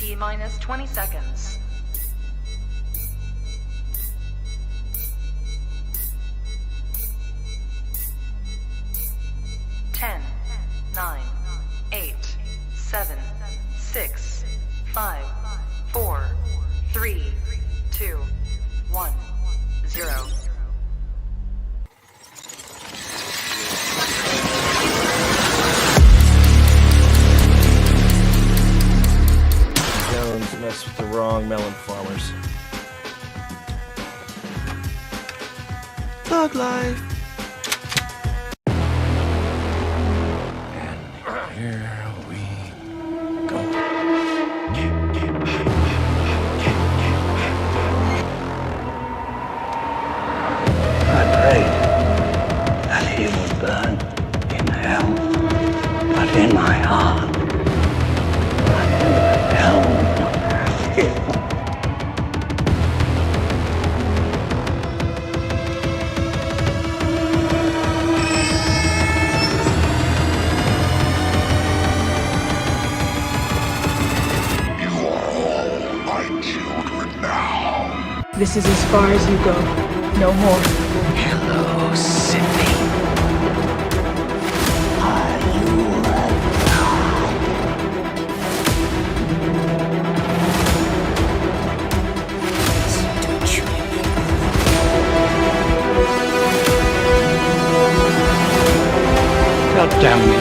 T-minus 20 seconds. 10, 9, 8, 7, 6, 5, 4, 3, 2, 1, 0. Jones messed with the wrong melon farmers. Thug life. And here we go. I prayed that he would burn in hell, but in my heart, I knew that hell would not have him. You are all my children now. This is as far as you go. No more. Hello, Sydney. Are you God damn you.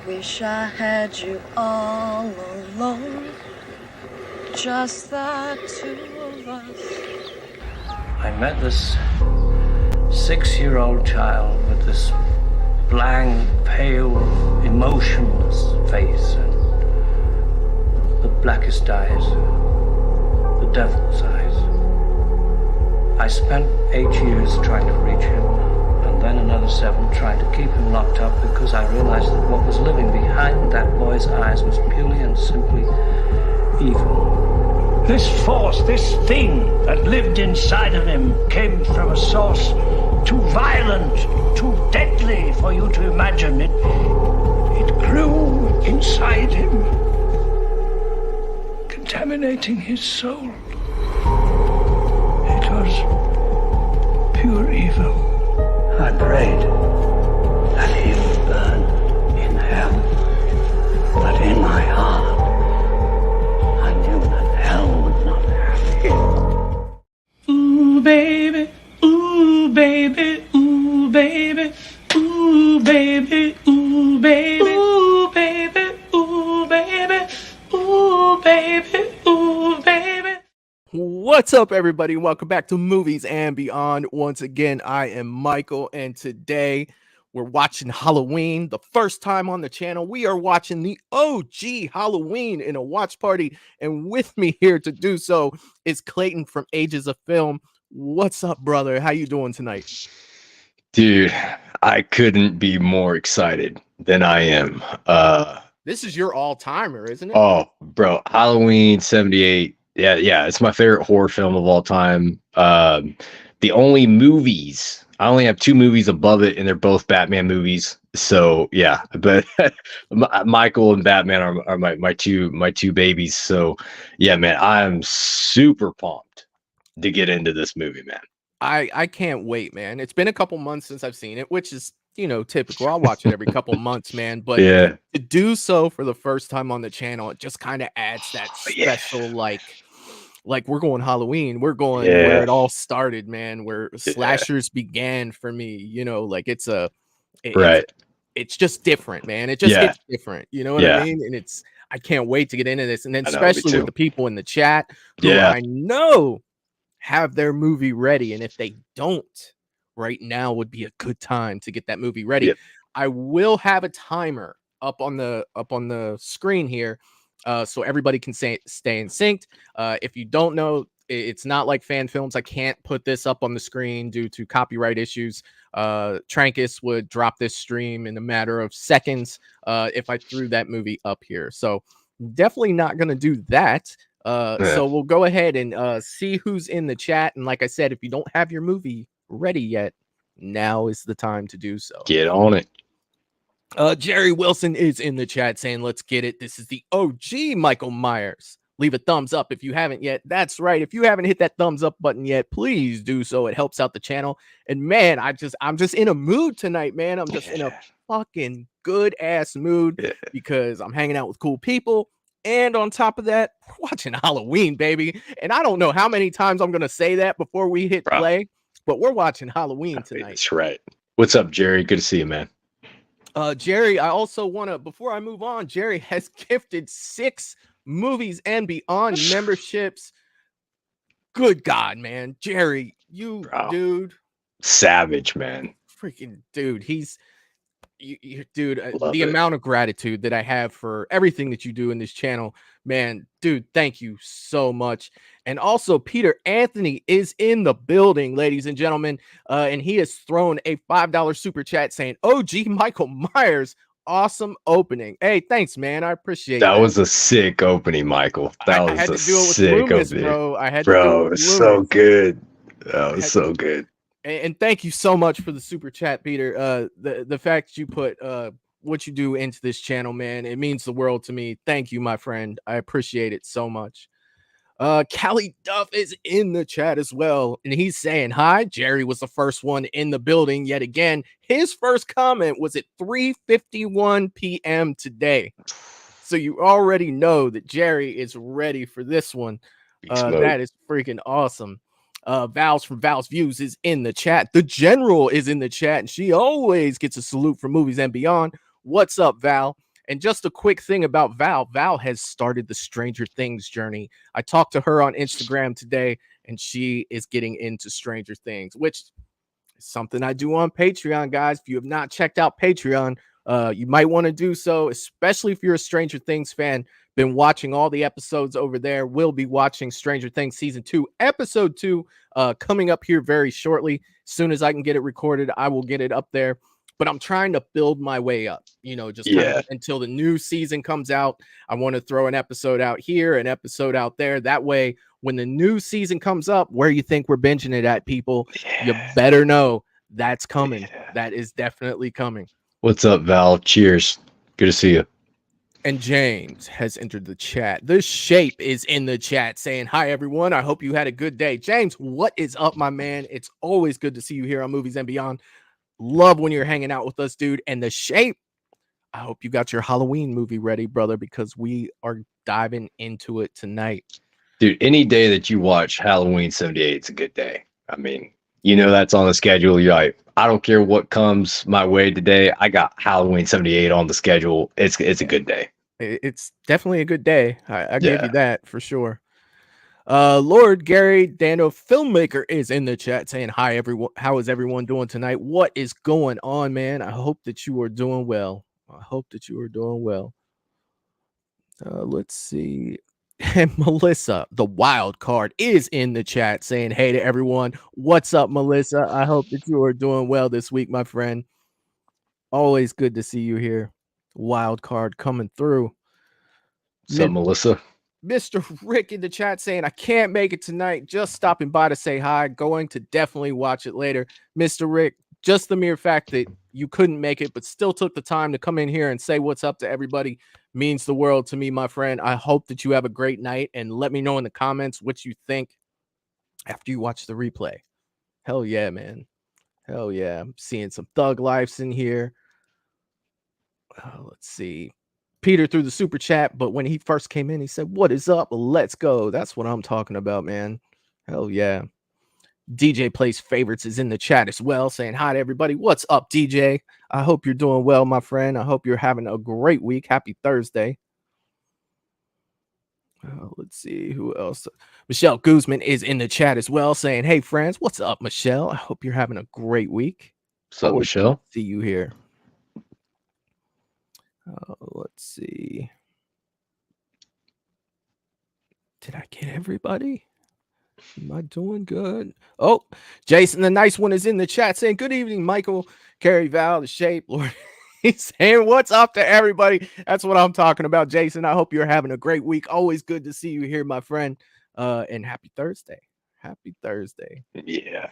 Wish I had you all alone, just the two of us. I met this 6-year-old child with this blank, pale, emotionless face and the blackest eyes, the devil's eyes. I spent 8 years trying to reach him, and then another 7 trying to keep him locked up because I realized that what was living behind that boy's eyes was purely and simply evil. This force, this thing that lived inside of him came from a source too violent, too deadly for you to imagine. It grew inside him, contaminating his soul. It was pure evil. I prayed that he would burn in hell, but in my heart, I knew that hell would not have him. Ooh, baby, ooh, baby, ooh, baby, ooh, baby, ooh, baby, ooh, baby, ooh, baby, ooh, baby, ooh, baby. What's up, everybody? Welcome back to Movies and Beyond. Once again, I am Michael, and today we're watching Halloween. The first time on the channel, we are watching the OG Halloween in a watch party, and with me here to do so is Clayton from Ages of Film. What's up, brother? How you doing tonight? Dude, I couldn't be more excited than I am. This is your all-timer, isn't it? Oh, bro, Halloween 78. Yeah, it's my favorite horror film of all time. The only movies I only have 2 movies above it, and they're both Batman movies. So yeah, but Michael and Batman are my two babies. So yeah, man, I'm super pumped to get into this movie, man. I can't wait, man. It's been a couple months since I've seen it, which is, typical. I'll watch it every couple months, man. But Yeah, to do so for the first time on the channel, it just kind of adds that yeah, special, like we're going Halloween. We're going where yeah, it all started, man, where yeah. slashers began for me. Like it's Right. it's just different, man. It just Yeah, hits different. You know what I yeah. mean? And I can't wait to get into this. And then I know, me especially with too. the people in the chat who Yeah, I know have their movie ready. And if they don't, right now would be a good time to get that movie ready. yep. I will have a timer up on the screen here, so everybody can stay in synced. If you don't know, it's not like fan films. I can't put this up on the screen due to copyright issues. Trankus would drop this stream in a matter of seconds if I threw that movie up here. So definitely not going to do that. Yeah. So we'll go ahead and see who's in the chat. And like I said, if you don't have your movie ready yet, now is the time to do so. Get on it. Jerry Wilson is in the chat saying, let's get it. This is the OG Michael Myers. Leave a thumbs up if you haven't yet. That's right. If you haven't hit that thumbs up button yet, please do so. It helps out the channel. And man, I'm just in a mood tonight, man. I'm just in a fucking good ass mood because I'm hanging out with cool people. And on top of that, we're watching Halloween, baby. And I don't know how many times I'm going to say that before we hit play, but we're watching Halloween tonight. That's right. What's up, Jerry? Good to see you, man. Jerry, I also want to, before I move on, Jerry has gifted 6 Movies and Beyond memberships. Good God, man. Jerry, dude. Savage, man. Freaking dude. Dude, Love it. amount of gratitude that I have for everything that you do in this channel, man, dude, thank you so much. And also Peter Anthony is in the building, ladies and gentlemen, and he has thrown a $5 super chat saying, OG Michael Myers, awesome opening. Hey, thanks, man. I appreciate that. That was a sick opening, Michael. That was a sick opening, bro. I had bro, to do it it with was so Loomis. good. That was so good. And thank you so much for the super chat, Peter. The fact that you put what you do into this channel, man, it means the world to me. Thank you, my friend. I appreciate it so much. Callie Duff is in the chat as well, and he's saying hi. Jerry was the first one in the building yet again. His first comment was at 3:51 p.m. today. So you already know that Jerry is ready for this one. That is freaking awesome. Val's from Val's Views is in the chat. The General is in the chat, and she always gets a salute from Movies and Beyond. What's up, Val? And just a quick thing about Val. Val has started the Stranger Things journey. I talked to her on Instagram today, and she is getting into Stranger Things, which is something I do on Patreon, guys. If you have not checked out Patreon, you might want to do so, especially if you're a Stranger Things fan. Been watching all the episodes over there. We'll be watching Stranger Things Season 2, Episode 2, coming up here very shortly. As soon as I can get it recorded, I will get it up there. But I'm trying to build my way up, just kind of until the new season comes out. I want to throw an episode out here, an episode out there. That way, when the new season comes up, where you think we're binging it at, people, you better know that's coming. That is definitely coming. What's up, Val? Cheers. Good to see you. And James has entered the chat. The Shape is in the chat saying, hi, everyone. I hope you had a good day. James, what is up, my man? It's always good to see you here on Movies and Beyond. Love when you're hanging out with us, dude. And The Shape, I hope you got your Halloween movie ready, brother, because we are diving into it tonight. Dude, any day that you watch Halloween 78, it's a good day. I mean, that's on the schedule. You're like, I don't care what comes my way today. I got Halloween 78 on the schedule. It's a good day. It's definitely a good day. I gave you that for sure. Lord Gary Dano, filmmaker, is in the chat saying, hi, everyone. How is everyone doing tonight? What is going on, man? I hope that you are doing well. Let's see. And Melissa, the wild card, is in the chat saying, hey to everyone. What's up, Melissa? I hope that you are doing well this week, my friend. Always good to see you here. Wild card coming through. What's up, Melissa? Mr. Rick in the chat saying, I can't make it tonight. Just stopping by to say hi. Going to definitely watch it later. Mr. Rick, just the mere fact that you couldn't make it, but still took the time to come in here and say what's up to everybody means the world to me, my friend. I hope that you have a great night, and let me know in the comments what you think after you watch the replay. Hell yeah, man. Hell yeah. I'm seeing some thug lives in here. Let's see. Peter through the super chat, but when he first came in, he said, what is up? Let's go. That's what I'm talking about, man. Hell yeah. DJ Plays Favorites is in the chat as well, saying hi to everybody. What's up, DJ? I hope you're doing well, my friend. I hope you're having a great week. Happy Thursday. Let's see who else. Michelle Guzman is in the chat as well, saying, hey, friends, what's up, Michelle? I hope you're having a great week. What's up, Michelle? See you here. Let's see. Did I get everybody? Am I doing good? Oh, Jason, the nice one, is in the chat saying, good evening, Michael, Carrie, Val, the shape, Lord. He's saying, what's up to everybody? That's what I'm talking about, Jason. I hope you're having a great week. Always good to see you here, my friend. And happy Thursday. Happy Thursday. Yeah.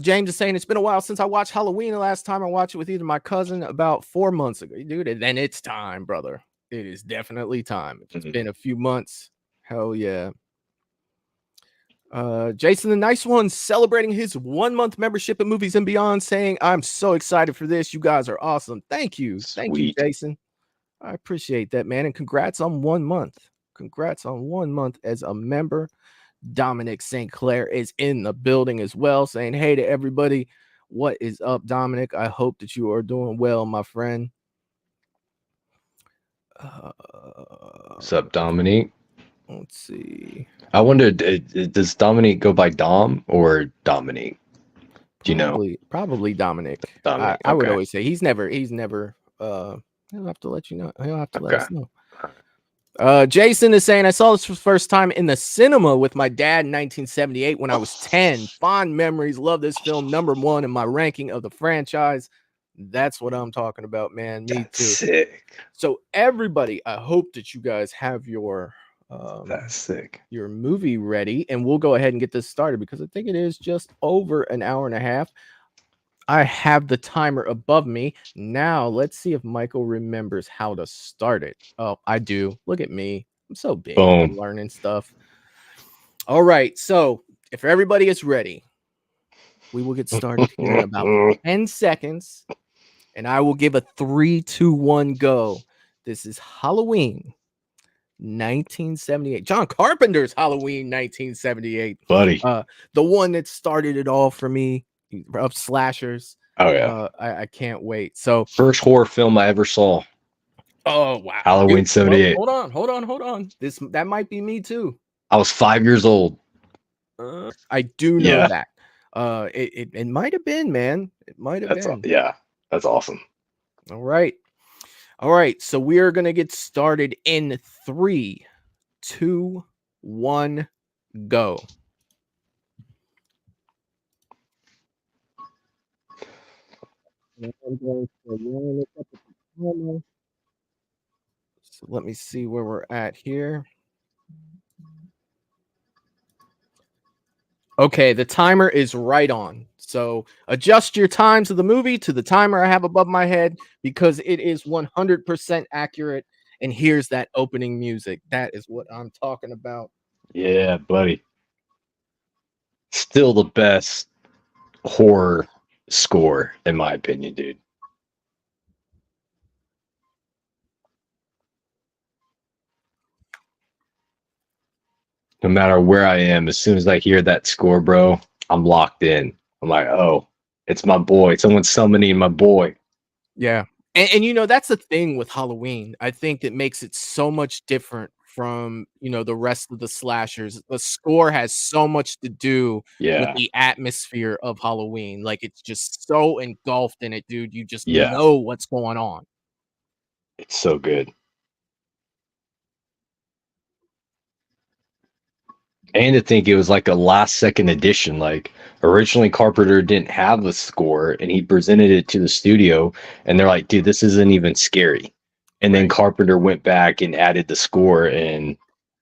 James is saying, it's been a while since I watched Halloween. The last time I watched it with either my cousin about 4 months ago. Dude, and then it's time, brother. It is definitely time. It's been a few months. Hell yeah. Jason, the nice one, celebrating his 1 month membership at Movies and Beyond, saying, I'm so excited for this. You guys are awesome. Thank you. Sweet. Thank you, Jason. I appreciate that, man. And congrats on 1 month. Congrats on 1 month as a member. Dominic St. Clair is in the building as well, saying, hey to everybody. What is up, Dominic? I hope that you are doing well, my friend. What's up, Dominique? Let's see. I wonder, does Dominique go by Dom or Dominique? Do you know? Probably Dominic. Dominic, I would okay. always say he's never he'll have to let you know. He'll have to let us know. Jason is saying, I saw this for the first time in the cinema with my dad in 1978 when I was 10. Fond memories. Love this film. #1 in my ranking of the franchise. That's what I'm talking about, man. Me That's too. sick. So everybody, I hope that you guys have your That's sick. your movie ready, and we'll go ahead and get this started because I think it is just over an hour and a half. I have the timer above me. Now let's see if Michael remembers how to start it. Oh, I do. Look at me. I'm so big. Boom. I'm learning stuff. All right. So if everybody is ready, we will get started here in about 10 seconds. And I will give a 3, 2, 1 go. This is Halloween 1978. John Carpenter's Halloween 1978. Buddy. The one that started it all for me. Of slashers. Oh yeah. I can't wait. So first horror film I ever saw. Oh wow. Halloween 78. Hold on. That might be me too. I was 5 years old. I do know that. It might have been, man. It might have been. Yeah, that's awesome. All right. So we are gonna get started in 3, 2, 1, go. So let me see where we're at here. Okay, the timer is right on. So adjust your times of the movie to the timer I have above my head because it is 100% accurate. And here's that opening music. That is what I'm talking about. Yeah, buddy. Still the best horror score, in my opinion, dude. No matter where I am, as soon as I hear that score, bro, I'm locked in. I'm like, oh, it's my boy. Someone's summoning my boy. Yeah. And you know, that's the thing with Halloween. I think that makes it so much different from, you know, the rest of the slashers. The score has so much to do with the atmosphere of Halloween. Like, it's just so engulfed in it, dude. You just know what's going on. It's so good. And to think it was like a last second addition. Like, originally Carpenter didn't have the score and he presented it to the studio and they're like, dude, this isn't even scary. And then Right. Carpenter went back and added the score, and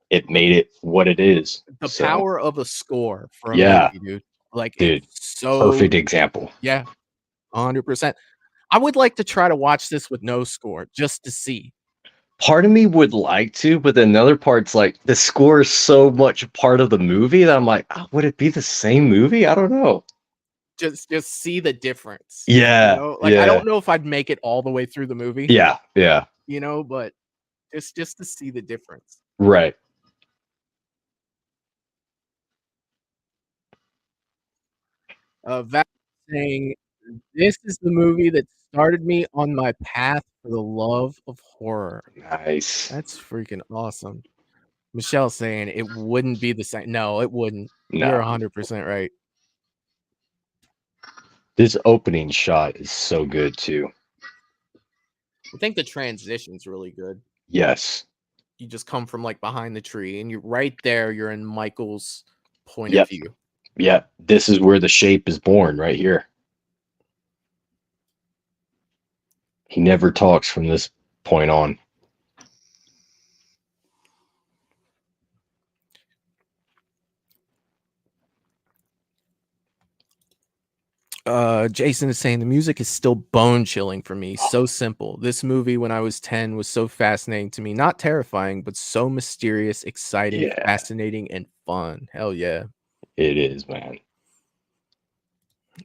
it made it what it is. The So power of a score for a yeah, movie, dude. Like dude, it's so perfect example. yeah, 100%. I would like to try to watch this with no score just to see. Part of me would like to, but another part's like the score is so much part of the movie that I'm like, oh, would it be the same movie? I don't know. Just see the difference. Yeah, Like I yeah, don't know if I'd make it all the way through the movie, yeah, yeah. but just to see the difference. Right. Val saying, "This is the movie that started me on my path for the love of horror." Nice. That's freaking awesome. Michelle saying it wouldn't be the same. No, it wouldn't. You're No, 100% right. this opening shot is so good too. I think the transition's really good. Yes. You just come from like behind the tree and you're right there. You're in Michael's point Yep. of view. Yeah. This is where the shape is born, right here. He never talks from this point on. Jason is saying the music is still bone chilling for me. So simple. This movie, when I was 10, was so fascinating to me. Not terrifying, but so mysterious, exciting, Yeah. fascinating, and fun. Hell yeah. It is, man.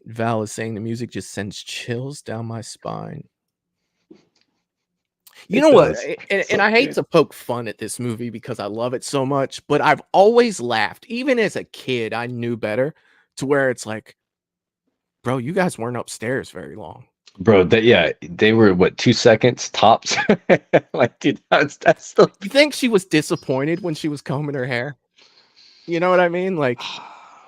Val is saying the music just sends chills down my spine. You know what? And I hate to poke fun at this movie because I love it so much, but I've always laughed. Even as a kid, I knew better to where it's like, bro, you guys weren't upstairs very long. Bro, they were what, 2 seconds tops? Like, dude, that's the You think she was disappointed when she was combing her hair? You know what I mean? Like,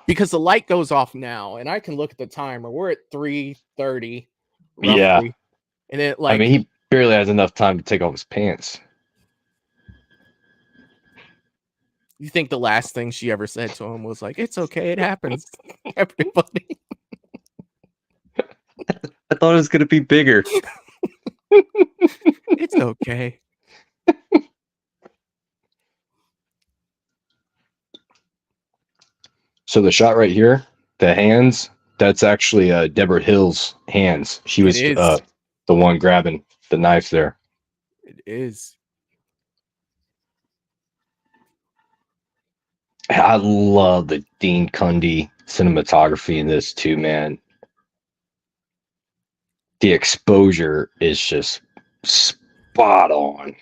because the light goes off now, and I can look at the timer. We're at 3:30, roughly. Yeah. And it like, I mean, he barely has enough time to take off his pants. you think the last thing she ever said to him was like, "It's okay, it happens, everybody." I thought it was gonna be bigger. It's okay. So the shot right here, the hands, that's actually Deborah Hill's hands. She was It is. the one grabbing the knife there. It is. I love the Dean Cundy cinematography in this too, man. The exposure is just spot on.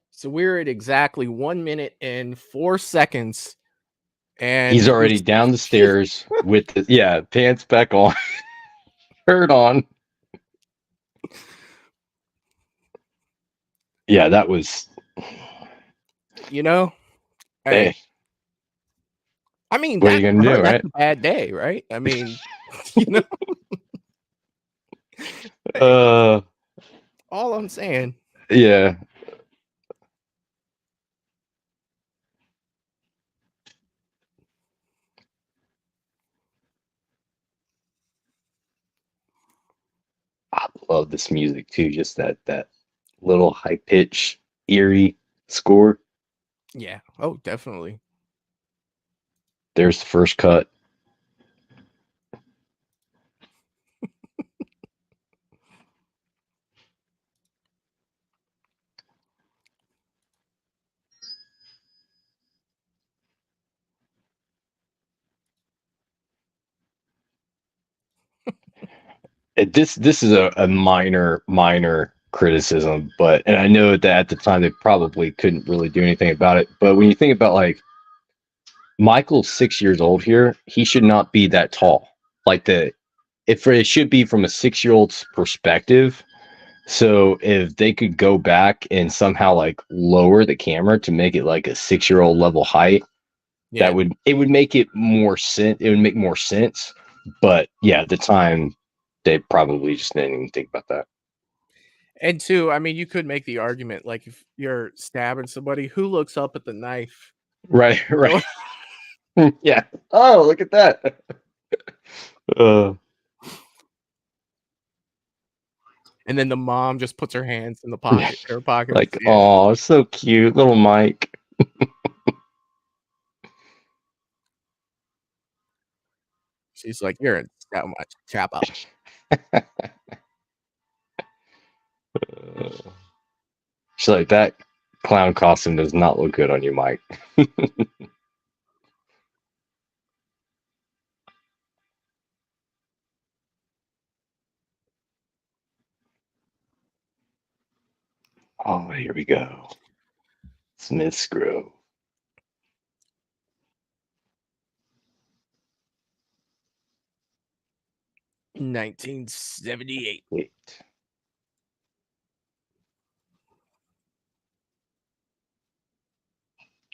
So we're at exactly 1 minute and 4 seconds, and He's already down the stairs with the pants back on, shirt on. Yeah, that was. Hey. I mean, what are you gonna do, right? That's a bad day, right? I mean, all I'm saying. Yeah. I love this music too. Just that little high pitch, eerie score. Yeah. Oh, definitely. There's the first cut. This is a minor criticism, and I know that at the time they probably couldn't really do anything about it. But when you think about like Michael's 6 years old here, he should not be that tall. Like it should be from a 6-year-old's perspective. So if they could go back and somehow like lower the camera to make it like a 6-year-old level height, Yeah. it would make it more sense. It would make more sense. But yeah, at the time, they probably just didn't even think about that. And two, I mean, you could make the argument like if you're stabbing somebody, who looks up at the knife? Right. Yeah. Oh, look at that. And then the mom just puts her hands in her pockets. Like, Yeah. oh, so cute, little Mike. She's like, you're in so much trouble. She's like, that clown costume does not look good on you, Mike. Oh, here we go. Smith's Grove. 1978. Wait.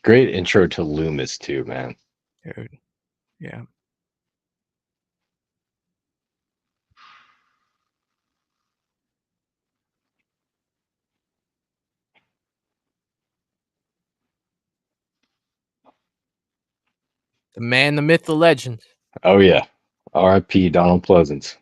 Great intro to Loomis too, man. Dude. Yeah. The man, the myth, the legend. Oh yeah. R.I.P. Donald Pleasance.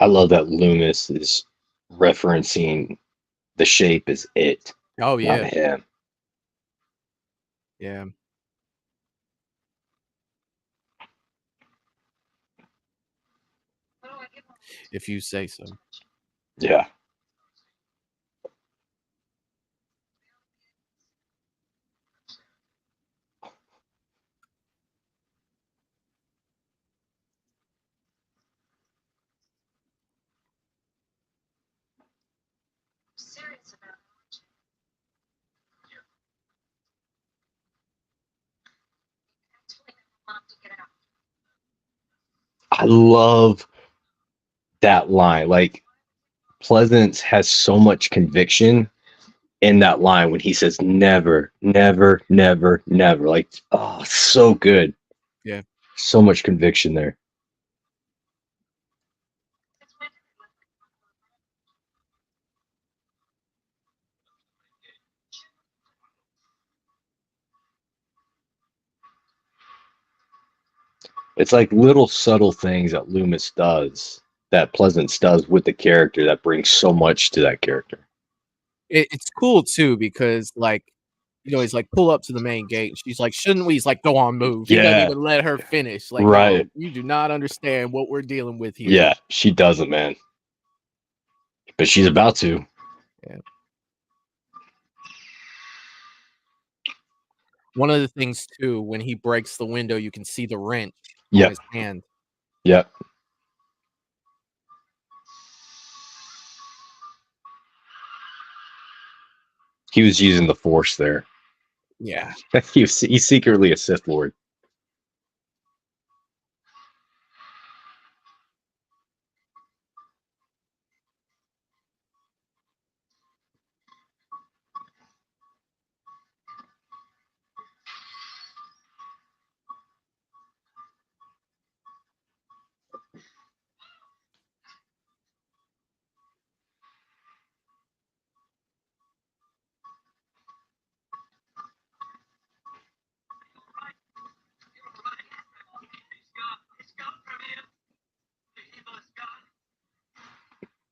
I love that Loomis is referencing the shape as it, Oh, yeah. not him. Yeah. If you say so. Yeah. I love that line. Like, Pleasance has so much conviction in that line when he says never, never, never, never. Like, oh, so good. Yeah. So much conviction there. It's like little subtle things that Loomis does, that Pleasance does with the character that brings so much to that character. It's cool too because like, you know, he's like, pull up to the main gate. And she's like, shouldn't we? He's like, go on, move. He doesn't Yeah. even let her finish. Like, Right. no, you do not understand what we're dealing with here. Yeah, she doesn't, man. But she's about to. Yeah. One of the things too, when he breaks the window, you can see the wrench on Yep. his hand. Yep. He was using the Force there. Yeah. He's secretly a Sith Lord.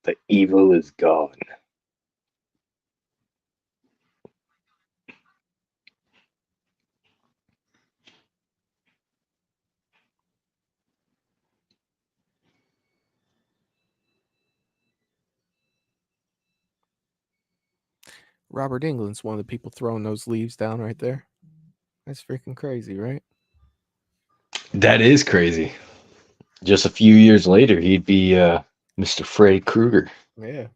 The evil is gone. Robert England's one of the people throwing those leaves down right there. That's freaking crazy, right? That is crazy. just a few years later, he'd be Mr. Freddy Krueger. Yeah.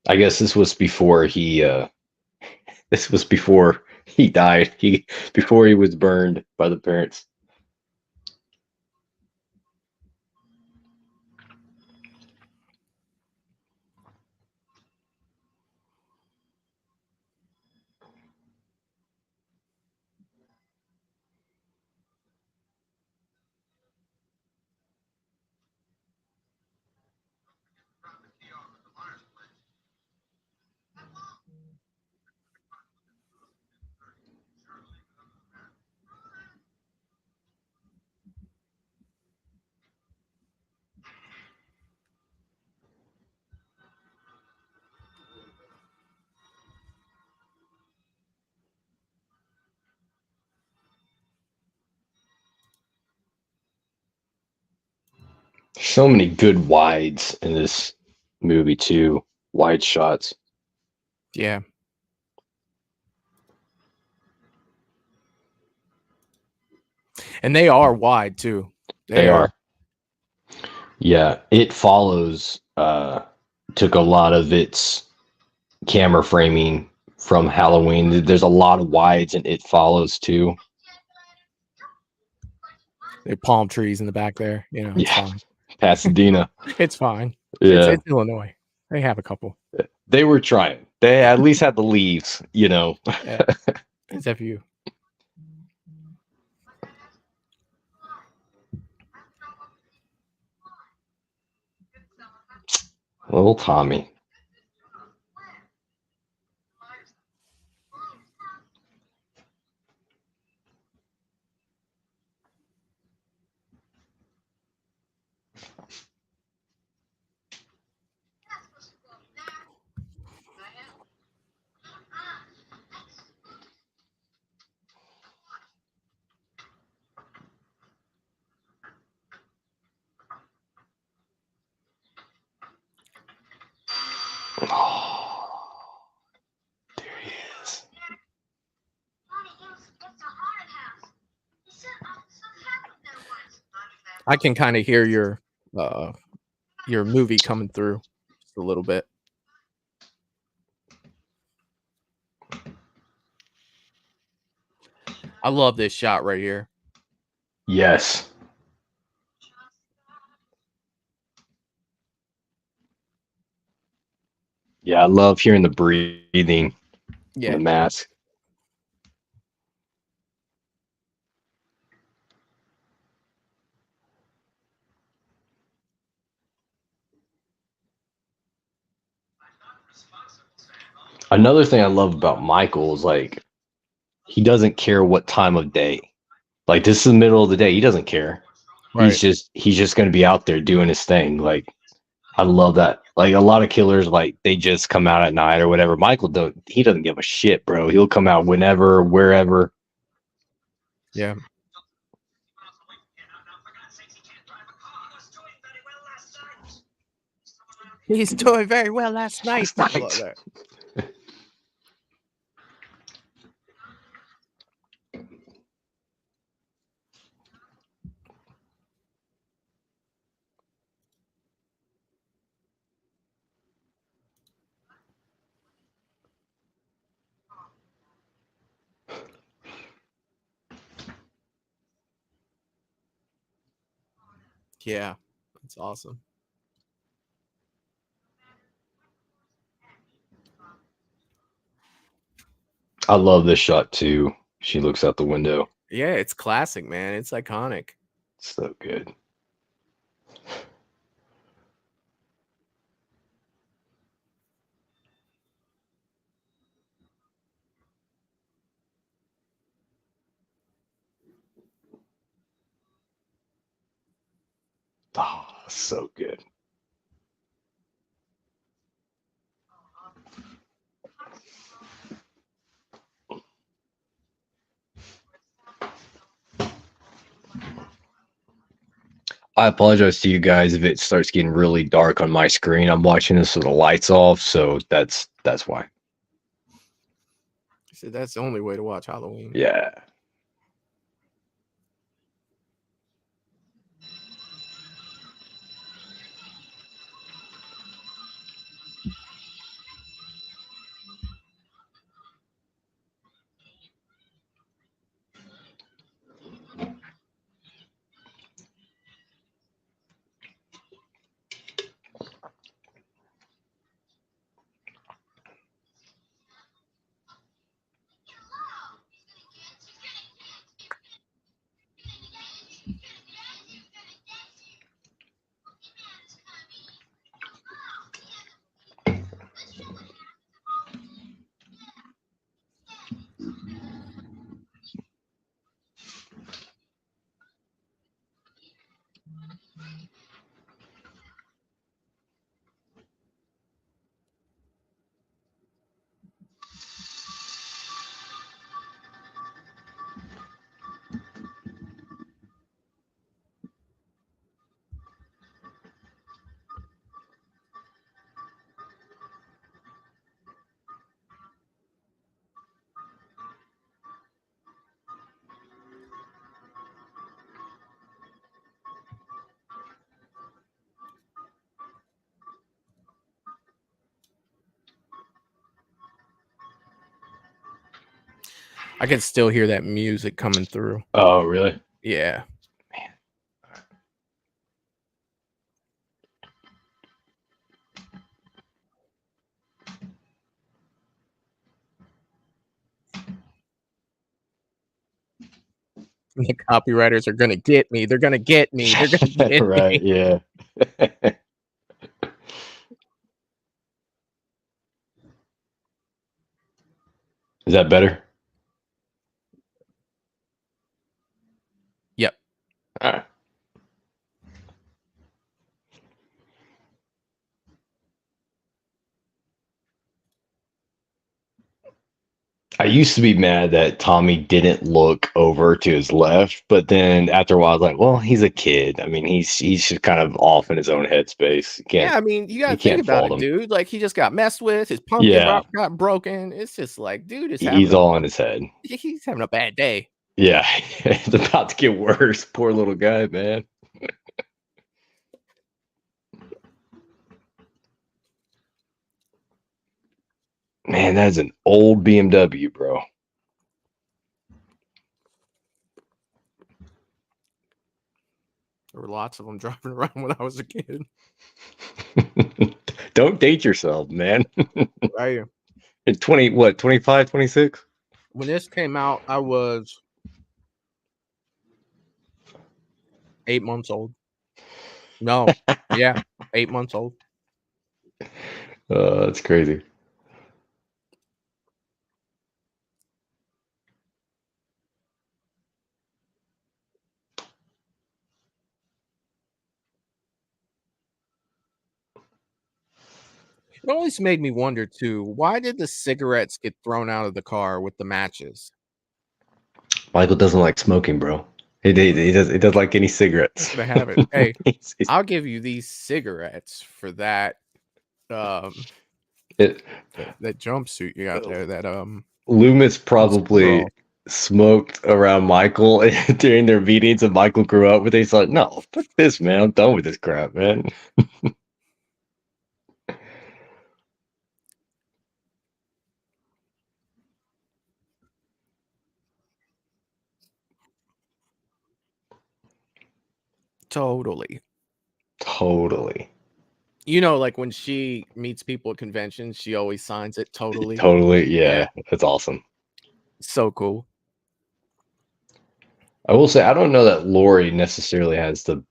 I guess this was before he this was before he died. Before he was burned by the parents. So many good wides in this movie too. Wide shots. Yeah. And they are wide too. They are. Yeah, It Follows took a lot of its camera framing from Halloween. There's a lot of wides in It Follows too. There palm trees in the back there. You know, it's fine. Pasadena. It's fine. Yeah. It's Illinois. They have a couple. They were trying. They at least had the leaves, you know. Yeah. Except for you. Little Tommy. Oh, there he is. I can kind of hear your movie coming through just a little bit. I love this shot right here. Yes. Yeah, I love hearing the breathing. Yeah. The mask. Another thing I love about Michael is like he doesn't care what time of day. Like this is the middle of the day. He doesn't care. Right. He's just gonna be out there doing his thing. Like I love that. Like a lot of killers, like they just come out at night or whatever. Michael he doesn't give a shit, bro. He'll come out whenever, wherever. Yeah. He's doing very well last night. I love that. Yeah, that's awesome. I love this shot too. She looks out the window. Yeah, it's classic, man. It's iconic. So good. Oh, so good. I apologize to you guys if it starts getting really dark on my screen. I'm watching this with the lights off, so that's why. He said that's the only way to watch Halloween. Yeah. I can still hear that music coming through. Oh, really? Yeah. The copywriters are gonna get me. They're gonna get me. They're gonna get Right, me. yeah. Is that better? Yep. All right. I used to be mad that Tommy didn't look over to his left, but then after a while, I was like, well, he's a kid. I mean, he's just kind of off in his own headspace. Yeah, I mean, you gotta You think can't about fault it, him. dude. Like he just got messed with. His pumpkin Yeah, rock got broken. It's just like, dude is he's all in his head. he's having a bad day. Yeah, it's about to get worse. Poor little guy, man. Man, that's an old BMW, bro. There were lots of them driving around when I was a kid. Don't date yourself, man. Right. In 25, 26? When this came out, I was 8 months old. No, yeah, 8 months old. That's crazy. It always made me wonder too, why did the cigarettes get thrown out of the car with the matches? Michael doesn't like smoking, bro. He doesn't like any cigarettes. Gonna have it. Hey, He's- I'll give you these cigarettes for that it, that jumpsuit you got there. That Loomis probably bro. smoked around Michael during their meetings, and Michael grew up with it. He's like, no, fuck this, man. I'm done with this crap, man. Totally. Totally. You know, like when she meets people at conventions, she always signs it totally. Totally. Yeah. Yeah, that's awesome. So cool. I will say I don't know that Lori necessarily has the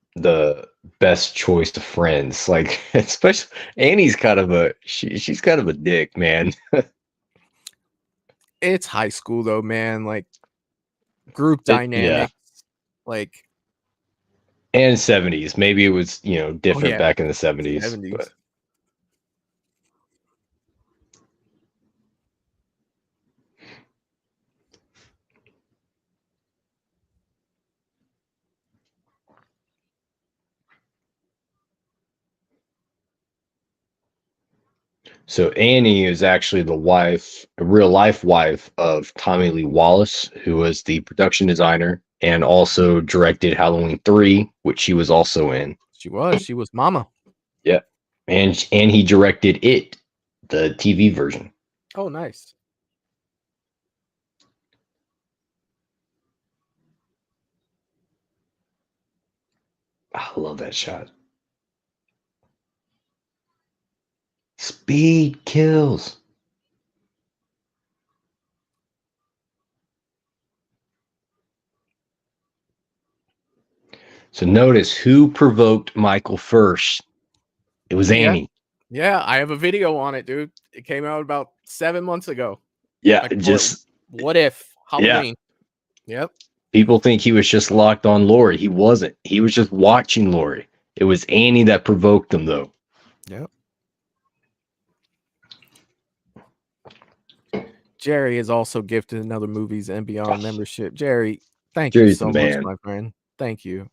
best choice of friends. Like especially Annie's kind of a she's kind of a dick, man. It's high school though, man. Like group Yeah. dynamics. Like And 70s. Maybe it was, different yeah, back in the 70s. 70s. But So Annie is actually the wife, a real life wife of Tommy Lee Wallace, who was the production designer and also directed Halloween 3, which she was also in. She was Mama. Yeah. And he directed It, the TV version. Oh, nice. I love that shot. Speed kills. So notice who provoked Michael first. It was Annie. Yeah, I have a video on it, dude. It came out about 7 months ago. Yeah, I call it just What If Halloween. Yep. people think he was just locked on Lori. He wasn't. He was just watching Lori. It was Annie that provoked him, though. Yep. Jerry is also gifted another Movies and Beyond membership. Jerry, thank you Jerry's so the much, man. my friend. Thank you.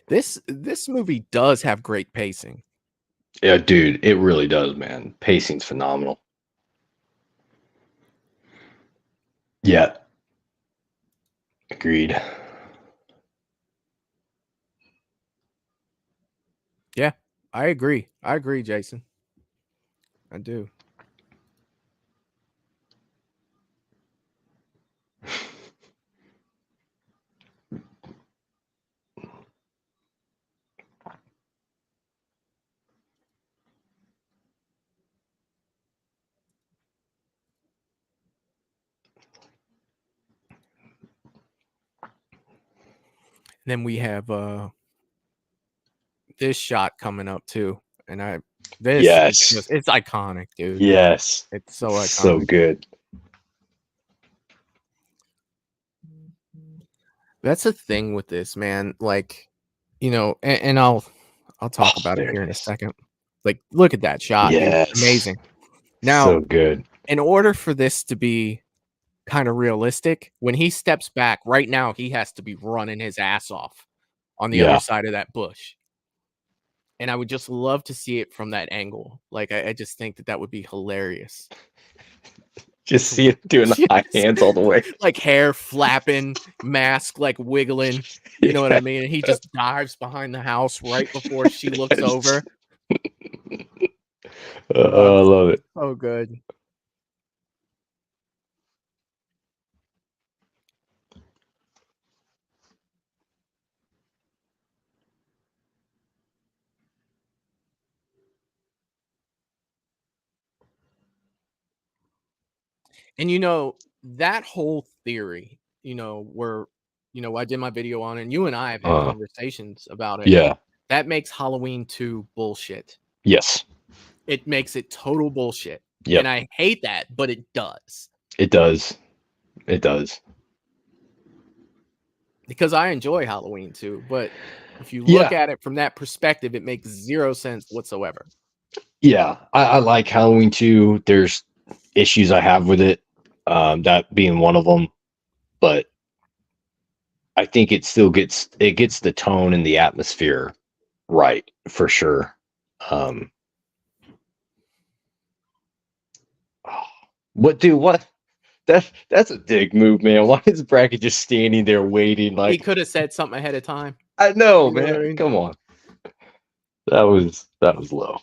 This movie does have great pacing. Yeah, dude, it really does, man. Pacing's phenomenal. Yeah. Agreed. Yeah, I agree. I agree, Jason. I do. Then we have this shot coming up too. And Yes. it's iconic, dude. Yes. It's so iconic. So good. That's the thing with this, man. Like, you know, and I'll talk about it there here it in a is. second. Like, look at that shot, Yes. dude. Amazing. Now, So good. in order for this to be kind of realistic, when he steps back right now, he has to be running his ass off on the other side of that bush. And I would just love to see it from that angle. Like, I just think that would be hilarious. Just see it doing the high hands all the way. Like hair flapping, mask like wiggling. You know what I mean? And he just dives behind the house right before she looks over. I love it. So good. And you know, that whole theory, you know, where, you know, I did my video on it and you and I have had conversations about it. Yeah. That makes Halloween 2 bullshit. Yes. It makes it total bullshit. Yep. And I hate that, but it does. It does. It does. Because I enjoy Halloween 2, but if you look at it from that perspective, it makes zero sense whatsoever. Yeah, I like Halloween 2. There's issues I have with it, that being one of them, but I think it still gets the tone and the atmosphere right for sure. What? That's a dick move, man. Why is Brackett just standing there waiting? Like, He could have said something ahead of time. I know, You know man. what I mean? Come on. That was low.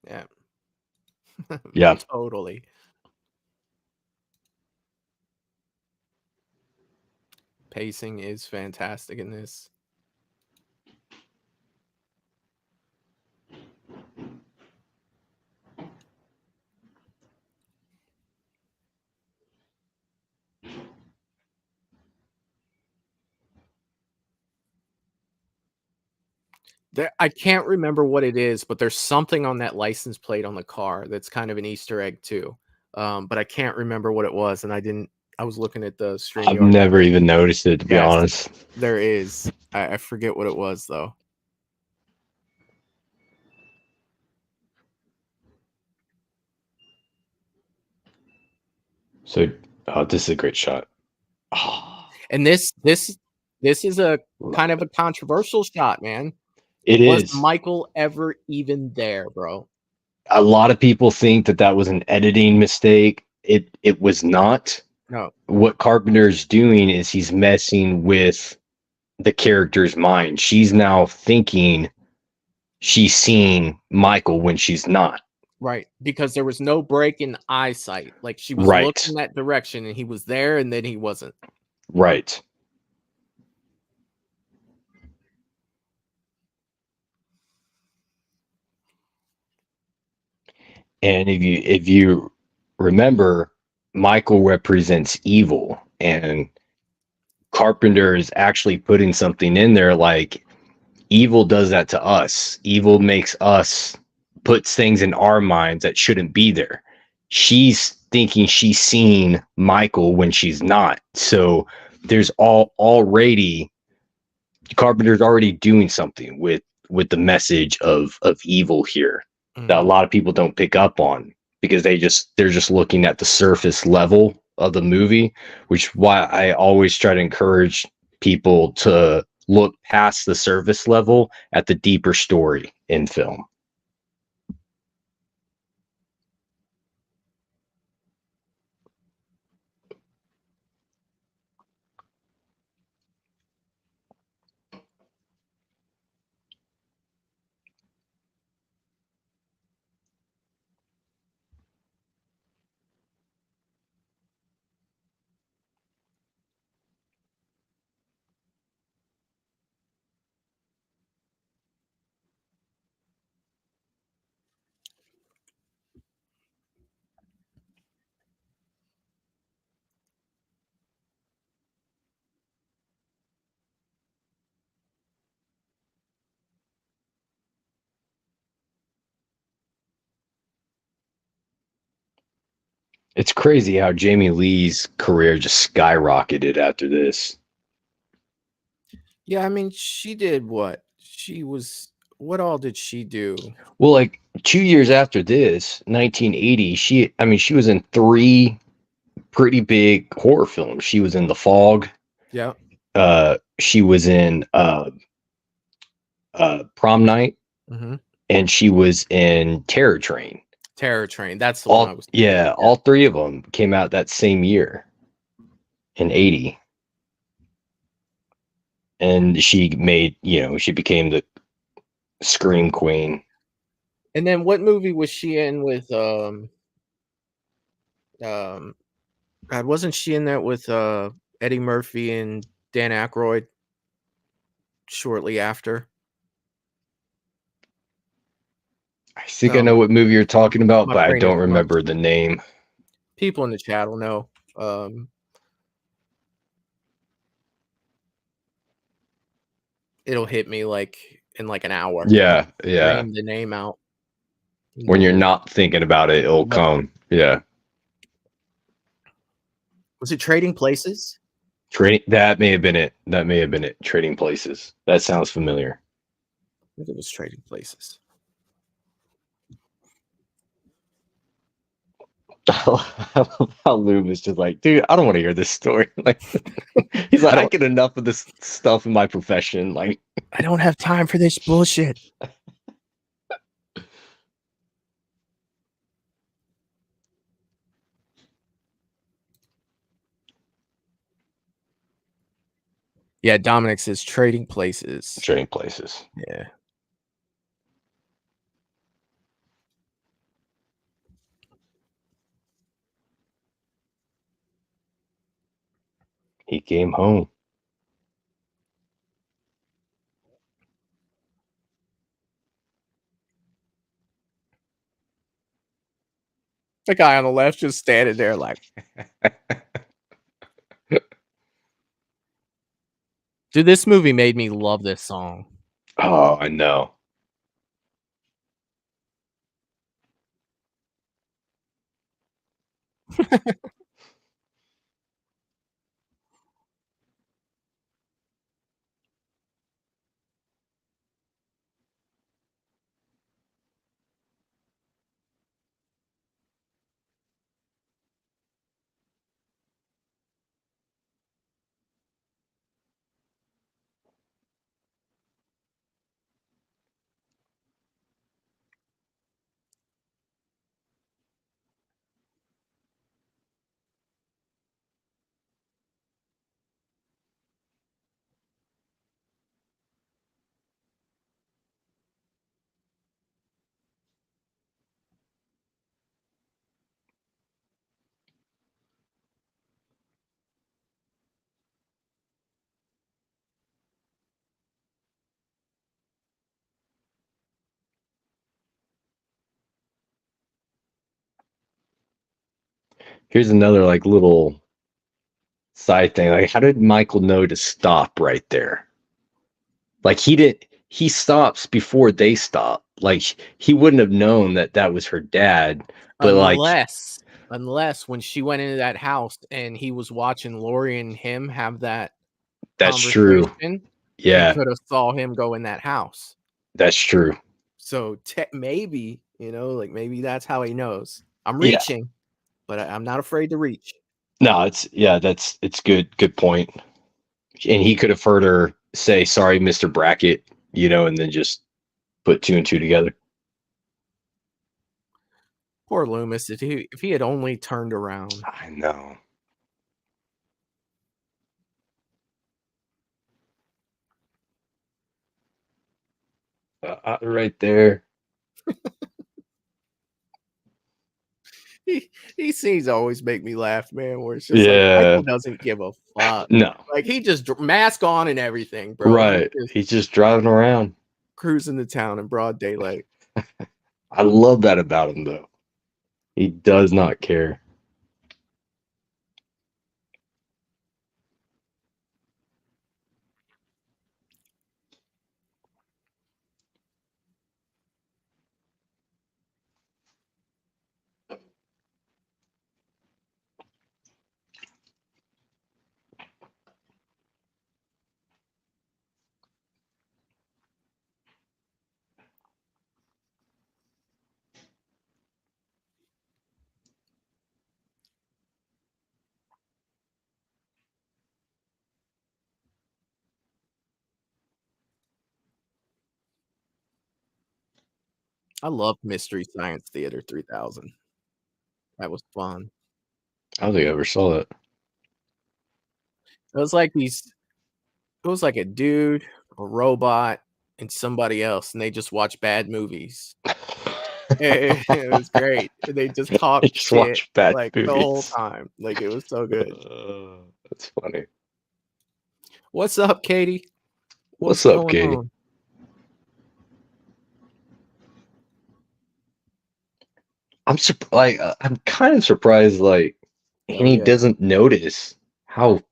Yeah. Yeah. Totally. Pacing is fantastic in this. I can't remember what it is, but there's something on that license plate on the car that's kind of an Easter egg too. But I can't remember what it was, and I was looking at the stream. I've never even noticed it, to be honest. There is. I forget what it was though. So, this is a great shot. Oh, And this is a kind of a controversial shot, man. it Was is. Michael ever even there, bro? A lot of people think that was an editing mistake. It was not. No. What Carpenter's doing is he's messing with the character's mind. She's now thinking she's seeing Michael when she's not. Right, because there was no break in eyesight. Like she was Right. looking that direction, and he was there, and then he wasn't. Right. And if you remember, Michael represents evil, and Carpenter is actually putting something in there like evil does that to us. Evil makes us puts things in our minds that shouldn't be there. She's thinking she's seeing Michael when she's not. So there's already Carpenter's already doing something with the message of evil here that a lot of people don't pick up on because they're just looking at the surface level of the movie, which is why I always try to encourage people to look past the surface level at the deeper story in film. It's crazy how Jamie Lee's career just skyrocketed after this. Yeah, I mean, she did what? What all did she do? Well, like 2 years after this, 1980, she was in 3 pretty big horror films. She was in The Fog. Yeah. She was in Prom Night, and she was in Terror Train. Terror Train. That's the one I was thinking. Yeah, all 3 of them came out that same year in 80. And she made, she became the Scream Queen. And then what movie was she in with God, wasn't she in that with Eddie Murphy and Dan Aykroyd shortly after? I think I know what movie you're talking about, but I don't remember much. the name. People in the chat will know. It'll hit me like in like an hour. Yeah. Name the name out. When you're not thinking about it, it'll come. Yeah. Was it Trading Places? That may have been it. Trading Places. That sounds familiar. I think it was Trading Places. How Lube is just like, dude, I don't want to hear this story. Like, he's like, I get enough of this stuff in my profession. Like, I don't have time for this bullshit. Yeah, Dominic says Trading Places. Trading Places. Yeah. He came home. The guy on the left just standing there like. Dude, this movie made me love this song. Oh, I know. Here's another like little side thing. Like, how did Michael know to stop right there? Like he didn't. He stops before they stop. Like he wouldn't have known that that was her dad. But like Unless when she went into that house and he was watching Lori and him have that that's true. conversation, he Yeah, could have saw him go in that house. that's true. So maybe, like maybe that's how he knows. I'm Yeah. reaching, but I'm not afraid to reach. No, it's good. Good point. And he could have heard her say, "Sorry, Mr. Brackett," and then just put two and two together. Poor Loomis, if he had only turned around. I know. Right there. These scenes always make me laugh, man. Where it's just Yeah. like Michael doesn't give a fuck. No. Like he just mask on and everything, bro. Right. He's just driving around. Cruising the town in broad daylight. I love that about him, though. He does not care. I love Mystery Science Theater 3000. That was fun. I don't think I ever saw that. It was like a dude, a robot, and somebody else, and they just watch bad movies. It was great. They just talk shit watch bad like movies the whole time. Like it was so good. That's funny. What's up, Katie? What's up, going Katie? on? I'm kind of surprised. Like, Annie doesn't notice how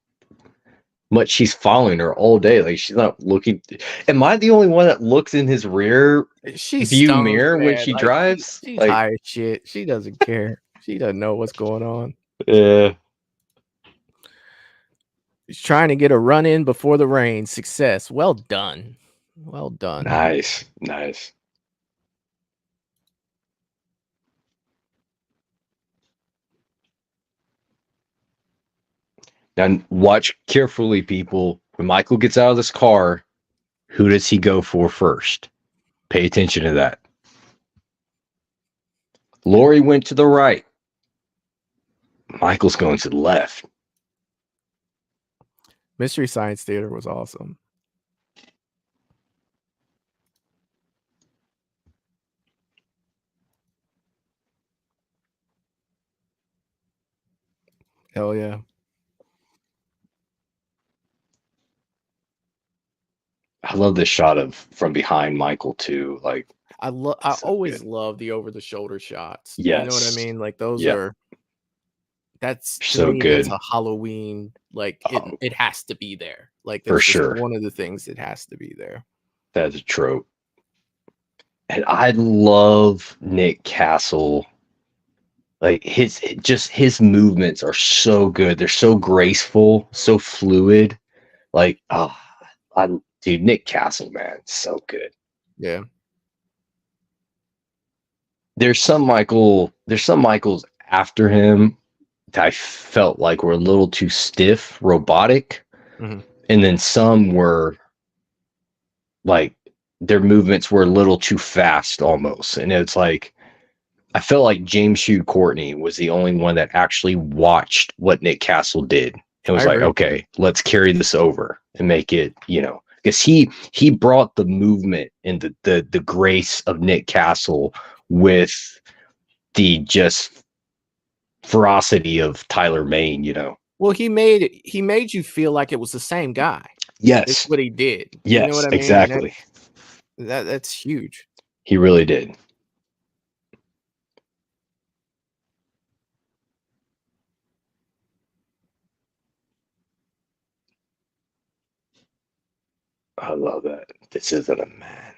much she's following her all day. Like, she's not looking. Am I the only one that looks in his rear view mirror when she drives? She's high as shit. She doesn't care. She doesn't know what's going on. Yeah. She's trying to get a run in before the rain. Success. Well done. Well done. Nice. Now, watch carefully, people. When Michael gets out of this car, who does he go for first? Pay attention to that. Lori went to the right. Michael's going to the left. Mystery Science Theater was awesome. Hell yeah. I love this shot of from behind Michael too. Like I always love the over the shoulder shots. Yes. You know what I mean? Like those that's so good. That's a Halloween, like it has to be there. Like for sure. One of the things that has to be there. That's a trope. And I love Nick Castle. Like his movements are so good. They're so graceful, so fluid. Like, dude, Nick Castle, man, so good. Yeah. There's some Michaels after him that I felt like were a little too stiff, robotic. Mhm. And then some were like their movements were a little too fast almost. And it's like I felt like James Hugh Courtney was the only one that actually watched what Nick Castle did and was I like, agree. okay, let's carry this over and make it, because he brought the movement and the grace of Nick Castle with the just ferocity of Tyler Mane. Well, he made you feel like it was the same guy. It's Yes. what he did. Yes, You know what I mean? exactly. That's huge. He really did. I love that. This isn't a man.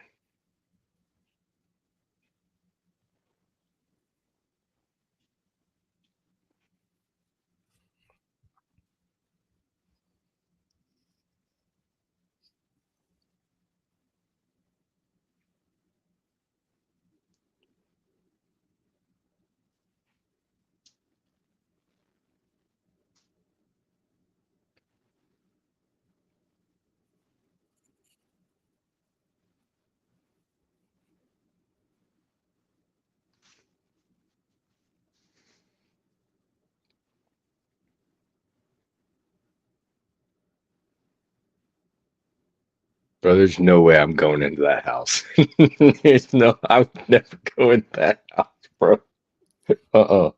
Bro, there's no way I'm going into that house. I would never go into that house, bro.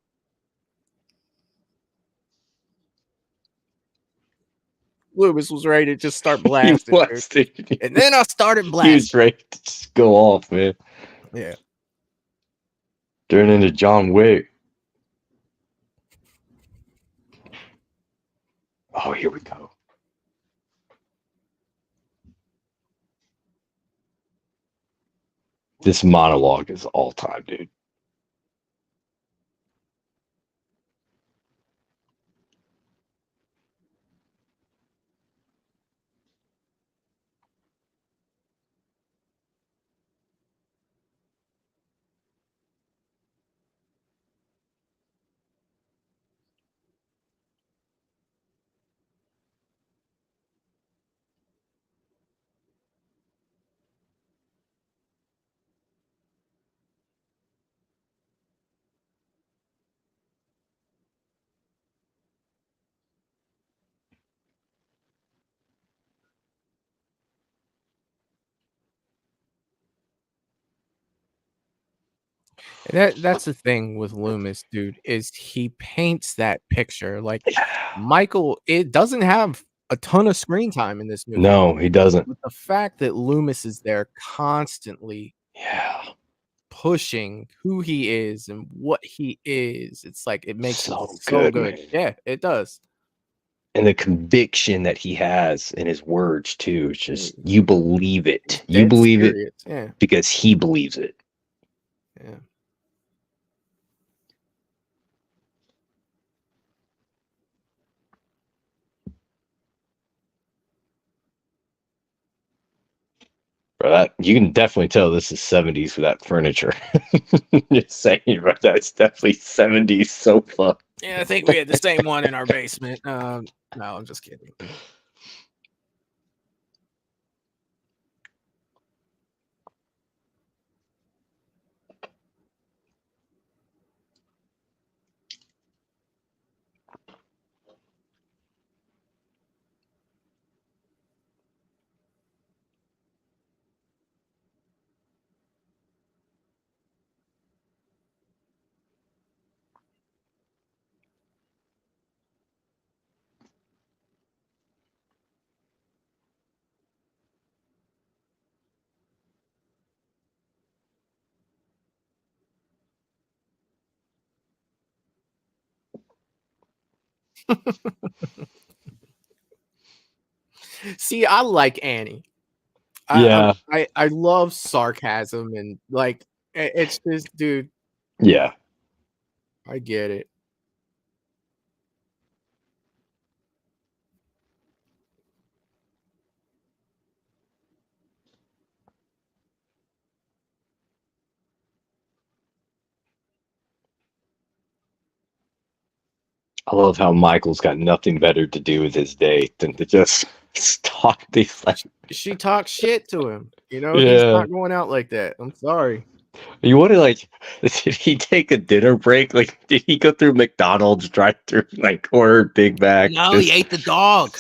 Loomis was ready to just start He blasting, was, dude. and then I started He was blasting. ready to just go off, man. Yeah. Turn into John Wick. Oh, here we go. This monologue is all time, dude. That's the thing with Loomis, dude, is he paints that picture. Like Michael, it doesn't have a ton of screen time in this movie. No, he doesn't. But the fact that Loomis is there constantly pushing who he is and what he is, it's like it makes So it so good, good. man. Yeah, it does. And the conviction that he has in his words, too. It's just, you believe it. You Dead believe serious. it Yeah. because he believes it. Yeah. Bro, that you can definitely tell this is 70s for that furniture. Just saying, bro, that's definitely 70s sofa. Yeah, I think we had the same one in our basement. No, I'm just kidding. See, I like Annie. Yeah. I love sarcasm and like it's just, dude, Yeah. I get it. I love how Michael's got nothing better to do with his day than to just stalk these like She talks shit to him. You know, he's yeah. not going out like that. I'm sorry. You want to like did he take a dinner break? Like did he go through McDonald's drive through like order Big Mac? No, he ate the dog.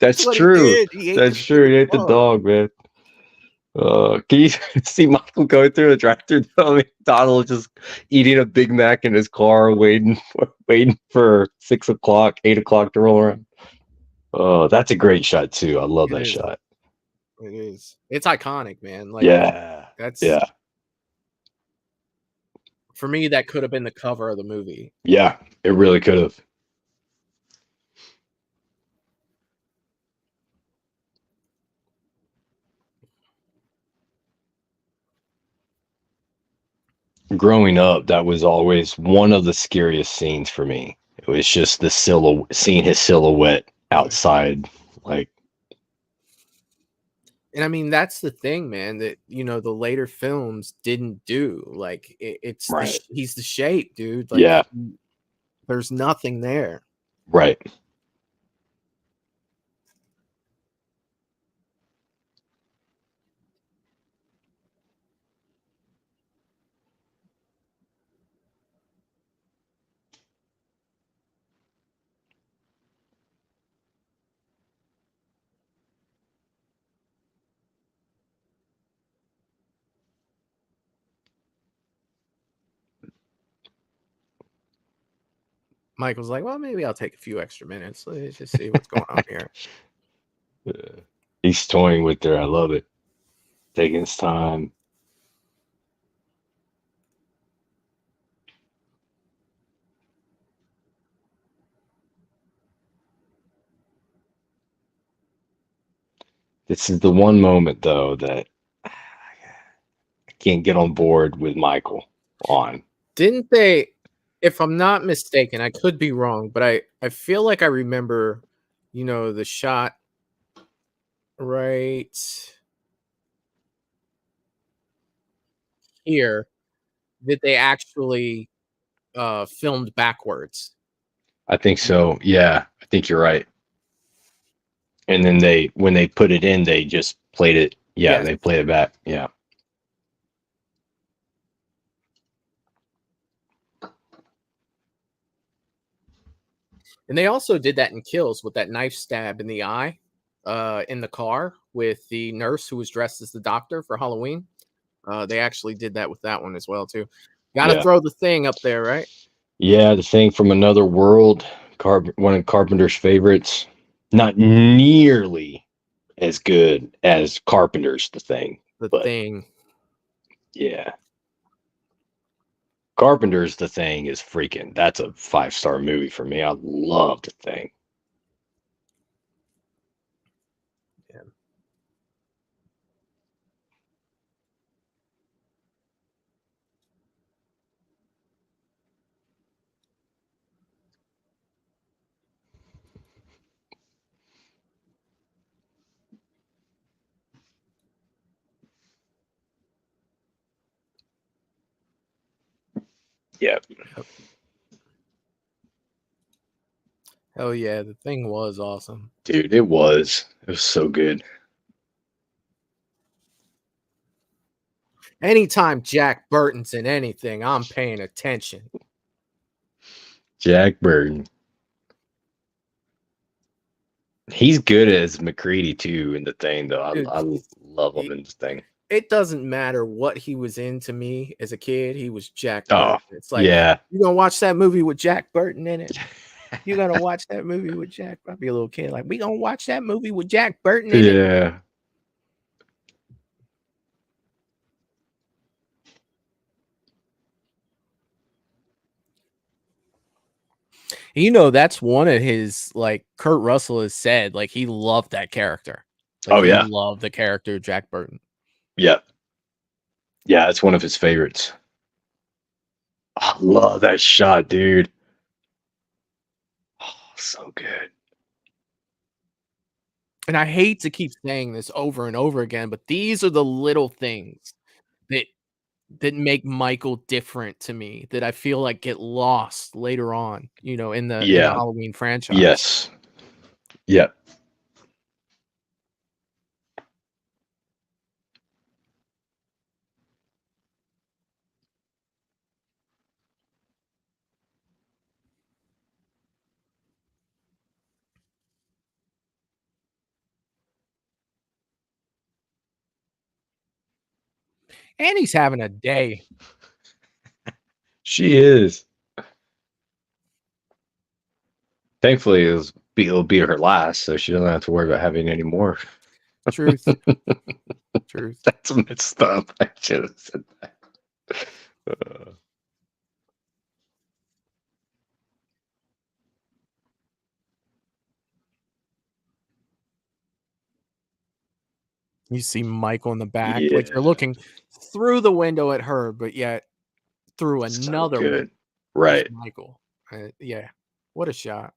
That's what he true. did. He ate That's the true. He ate the dog. dog, man. Can you see Michael going through a drive-through McDonald's, just eating a Big Mac in his car, waiting for 6 o'clock, 8 o'clock to roll around? Oh, that's a great shot too. I love It that is. shot. It is. It's iconic, man. Like Yeah, that's yeah, for me, that could have been the cover of the movie. yeah. It really could have. Growing up, that was always one of the scariest scenes for me. It was just the seeing his silhouette outside, like And I mean, that's the thing, man, that you know the later films didn't do. Like it's right. he's the shape, dude. Like Yeah, there's nothing there. right. Michael's like, well, maybe I'll take a few extra minutes. Let's just see what's going on here. He's toying with her. I love it. Taking his time. This is the one moment though that I can't get on board with Michael on. Didn't they? If I'm not mistaken, I could be wrong, but I feel like I remember, you know, the shot right here that they actually filmed backwards. I think so. Yeah, I think you're right. And then when they put it in, they just played it. Yeah, Yes. they played it back. Yeah. And they also did that in Kills with that knife stab in the eye in the car with the nurse who was dressed as the doctor for Halloween. They actually did that with that one as well, too. Got to Yeah. throw the Thing up there, right? Yeah, the Thing from Another World, one of Carpenter's favorites. Not nearly as good as Carpenter's The Thing. The but Thing. Yeah. Carpenter's The Thing is freaking. That's a 5-star movie for me. I love The Thing. Yeah. Yeah. Oh yeah, The Thing was awesome. Dude, it was so good. Anytime Jack Burton's in anything, I'm paying attention. Jack Burton. He's good as McCready too in The Thing, though. Dude, I love him in The Thing. It doesn't matter what he was in to me as a kid. He was Jack Oh, Burton. It's like, yeah. you gonna watch that movie with Jack Burton in it? You're gonna watch that movie with Jack. I'd be a little kid, like, we gonna watch that movie with Jack Burton in it. Yeah. You know, that's one of his, like, Kurt Russell has said, like, he loved that character. Like Oh he yeah, loved the character Jack Burton. yeah, yeah. It's one of his favorites. I love that shot, dude. Oh, so good. And I hate to keep saying this over and over again, but these are the little things that make Michael different to me that I feel like get lost later on, in the Yeah. Halloween franchise. Yes. Yeah. And he's having a day. She is. Thankfully, it'll be her last, so she doesn't have to worry about having any more. Truth. Truth. That's messed up. I should have said that. You see Michael in the back, like you're Yeah. looking through the window at her, but yet through So another window good. is Right. Michael. Yeah. What a shot.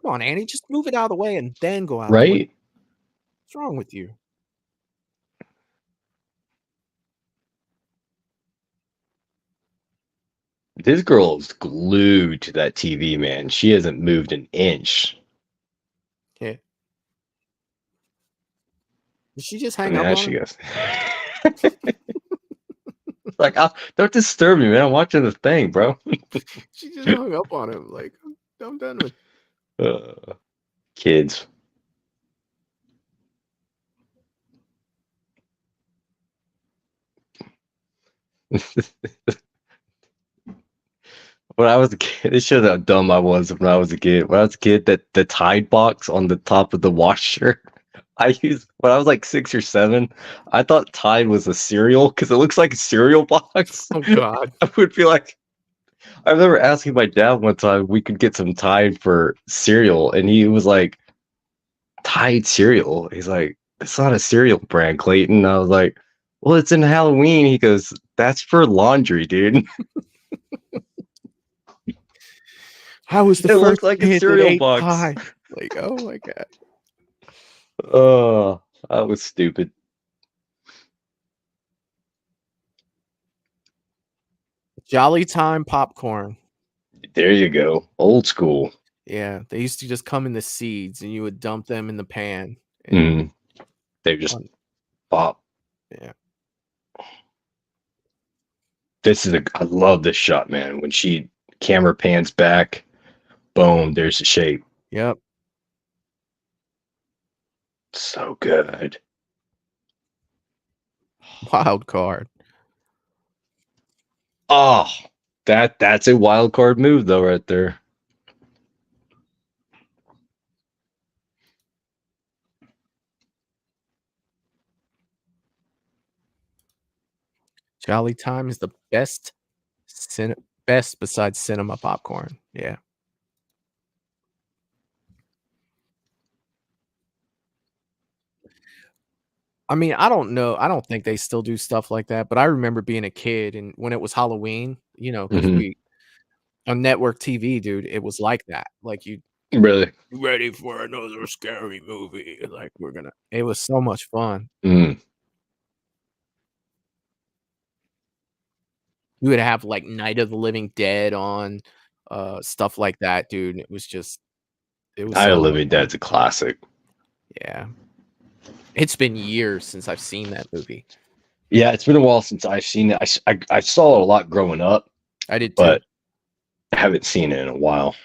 Come on, Annie, just move it out of the way and then go out the way. Right? What's wrong with you? This girl is glued to that TV, man. She hasn't moved an inch. Yeah. Did she just I hang mean, up as on she him? goes. Like, don't disturb me, man. I'm watching the thing, bro. She just hung up on him. Like, I'm done with Kids. When I was a kid, it shows how dumb I was when I was a kid. When I was a kid, that the Tide box on the top of the washer, I used when I was like 6 or 7. I thought Tide was a cereal because it looks like a cereal box. Oh God. I would be like, I remember asking my dad one time we could get some Tide for cereal, and he was like, Tide cereal. He's like, it's not a cereal brand, Clayton. I was like, well, it's in Halloween. He goes, that's for laundry, dude. I was the It first looked like a kid that cereal ate box. pie. Like, oh my God. Oh, that was stupid. Jolly Time popcorn. There you go. Old school. Yeah, they used to just come in the seeds, and you would dump them in the pan. And They just pop. yeah, I love this shot, man. When she camera pans back, boom, there's the shape. yep. So good. Wild card. Oh, that's a wild card move though, right there. Jolly Time is the best best besides cinema popcorn. Yeah. I mean, I don't know. I don't think they still do stuff like that, but I remember being a kid and when it was Halloween, because Mhm. we on network TV, dude, it was like that. Like you Really? ready for another scary movie? Like it was so much fun. Mm. You would have like Night of the Living Dead on, stuff like that, dude. It was Night so of the much Living fun. Dead's a classic. Yeah. It's been years since I've seen that movie. Yeah, it's been a while since I've seen it. I saw it a lot growing up, I did too. but I haven't seen it in a while.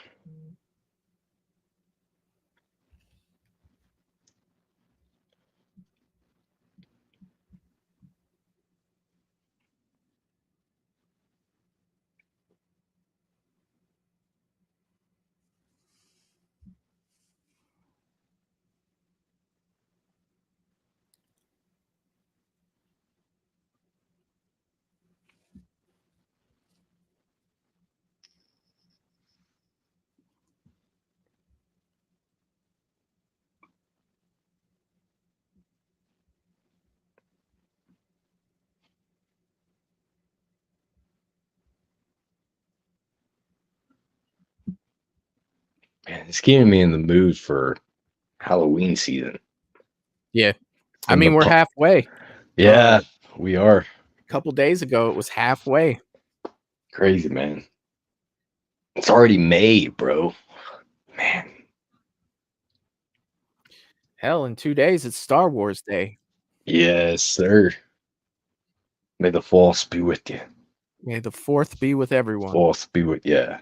Man, it's getting me in the mood for Halloween season. Yeah. I And mean, the we're pu- halfway. Yeah, we are. A couple days ago, it was halfway. Crazy, man. It's already May, bro. Man. Hell, in 2 days, it's Star Wars Day. Yes, sir. May the force be with you. May the 4th be with everyone. Force be with you.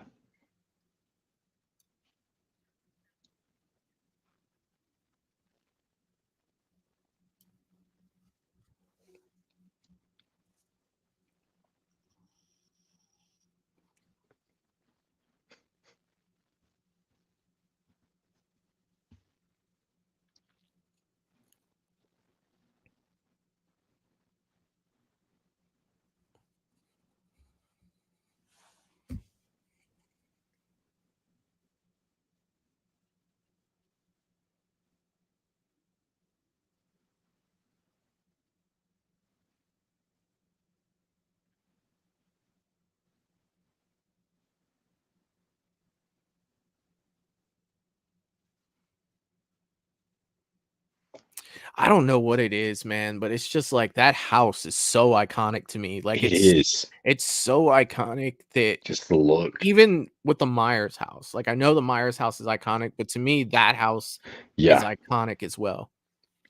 I don't know what it is, man, but it's just like that house is so iconic to me. Like It is. it's so iconic that Just the look. even with the Myers house, like I know the Myers house is iconic, but to me that house is Yeah. iconic as well.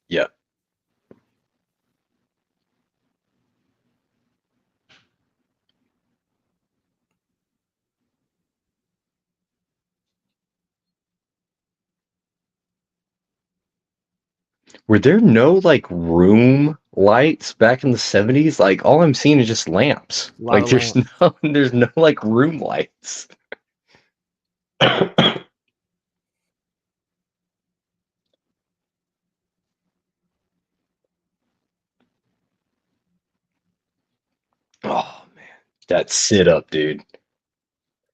Yeah. Were there no like room lights back in the 70s? Like all I'm seeing is just lamps. A lot Like of there's lamps. there's no like room lights. Oh man. That sit up, dude.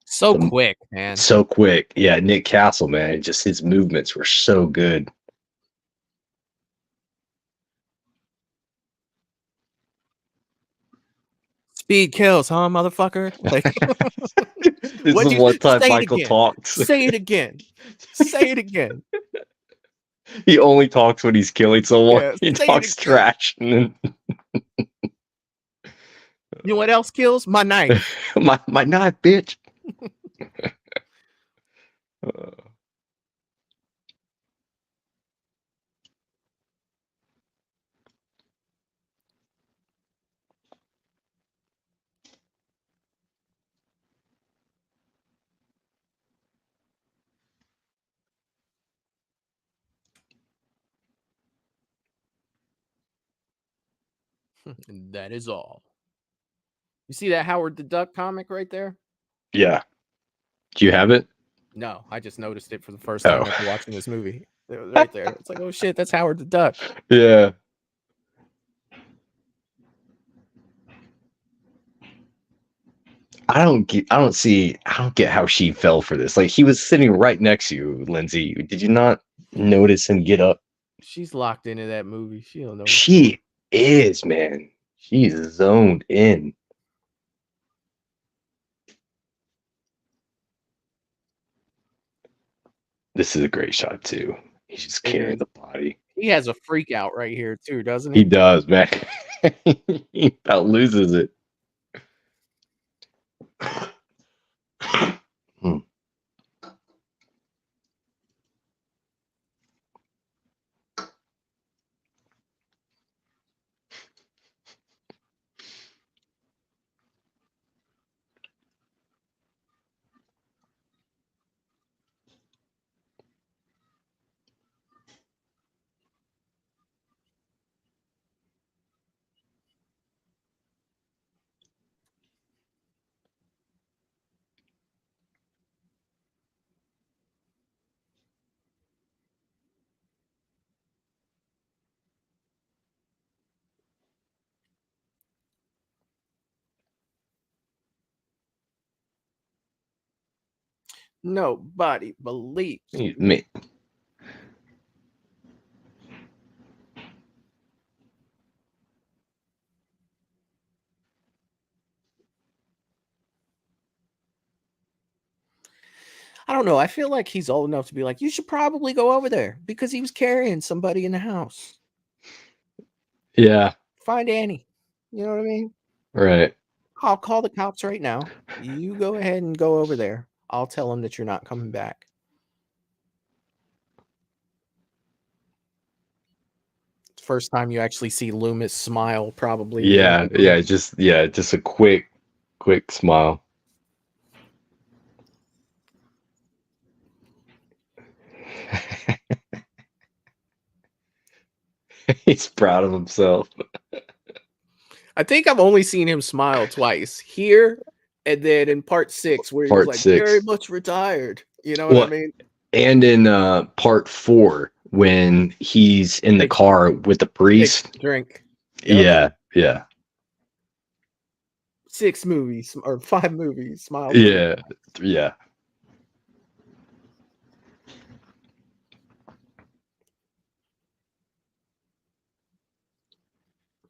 So The, quick, man. so quick. Yeah, Nick Castle, man. Just his movements were so good. Speed kills, huh, motherfucker? Like, This is what'd the you one time say it Michael again? talks. Say it again. Say it again. He only talks when he's killing someone. Yeah, He say it talks again. trash. And You know what else kills? My knife. then, my knife, bitch. And that is all. You see that Howard the Duck comic right there? Yeah. Do you have it? No, I just noticed it for the first Oh. time after watching this movie. It was right there. It's like, oh shit, that's Howard the Duck. Yeah. I don't get how she fell for this. Like he was sitting right next to you, Lindsay. Did you not notice him get up? She's locked into that movie. She don't know. She is, man. She's zoned in. This is a great shot too. He's just carrying the body. He has a freak out right here too, doesn't He he? does, man. He about loses it. Hmm. Nobody believes. Me. I don't know. I feel like he's old enough to be like, you should probably go over there because he was carrying somebody in the house. Yeah. Find Annie. You know what I mean? Right. I'll call the cops right now. You go ahead and go over there. I'll tell them that you're not coming back. First time you actually see Loomis smile, probably. Yeah. Yeah. Just a quick smile. He's proud of himself. I think I've only seen him smile twice here, and then in part 6, where he was Part like 6. very much retired. You know what I mean? And in part 4, when he's in the car with the priest. Drink. Yep. Yeah. 6 movies or 5 movies. Smile. Yeah. Yeah.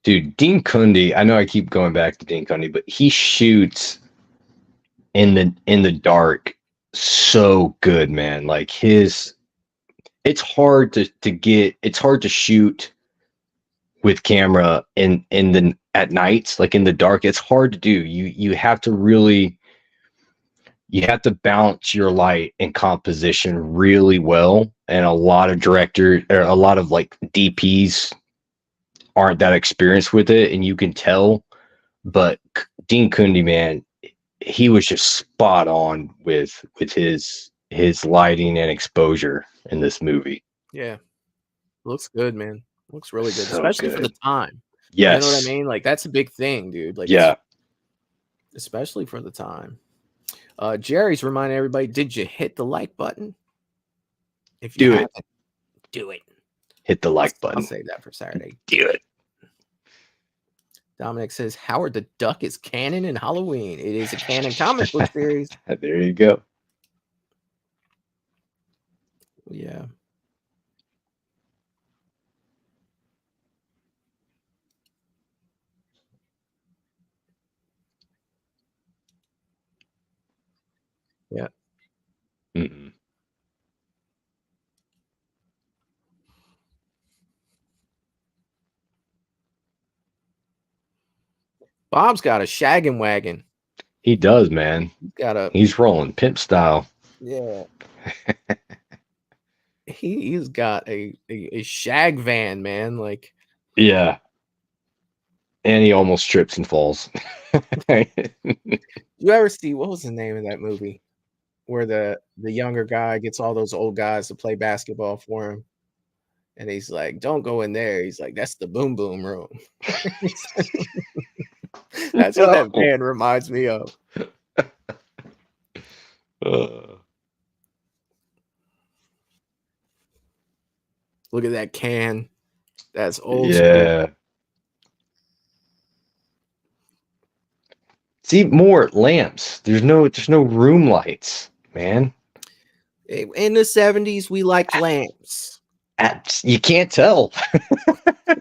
Dude, Dean Cundey, I know I keep going back to Dean Cundey, but he shoots in the dark so good, man. Like it's hard to shoot with camera at nights, like in the dark. It's hard to do. You have to balance your light and composition really well, and a lot of directors or a lot of like DPs aren't that experienced with it, and you can tell. But Dean Cundey, man, he was just spot on with his lighting and exposure in this movie. Yeah, looks good, man. Looks really good, So especially for good. the time. Yes. You know what I mean? Like that's a big thing, dude. Like Yeah. Especially for the time. Jerry's reminding everybody, did you hit the like button? If you haven't, do it. Hit the like button. I'll save that for Saturday. Do it. Dominic says Howard the Duck is canon in Halloween. It is a canon comic book series. There you go. Yeah. Yeah. Mm-mm. Bob's got a shaggin' wagon. He does, man. He's rolling pimp style. Yeah. He's got a shag van, man. Like, yeah. And he almost trips and falls. You ever see, what was the name of that movie where the younger guy gets all those old guys to play basketball for him? And he's like, don't go in there. He's like, that's the boom boom room. That's what that band reminds me of. Look at that can. That's old school. See, more lamps. There's no room lights, man. In the 70s, we liked lamps. You can't tell.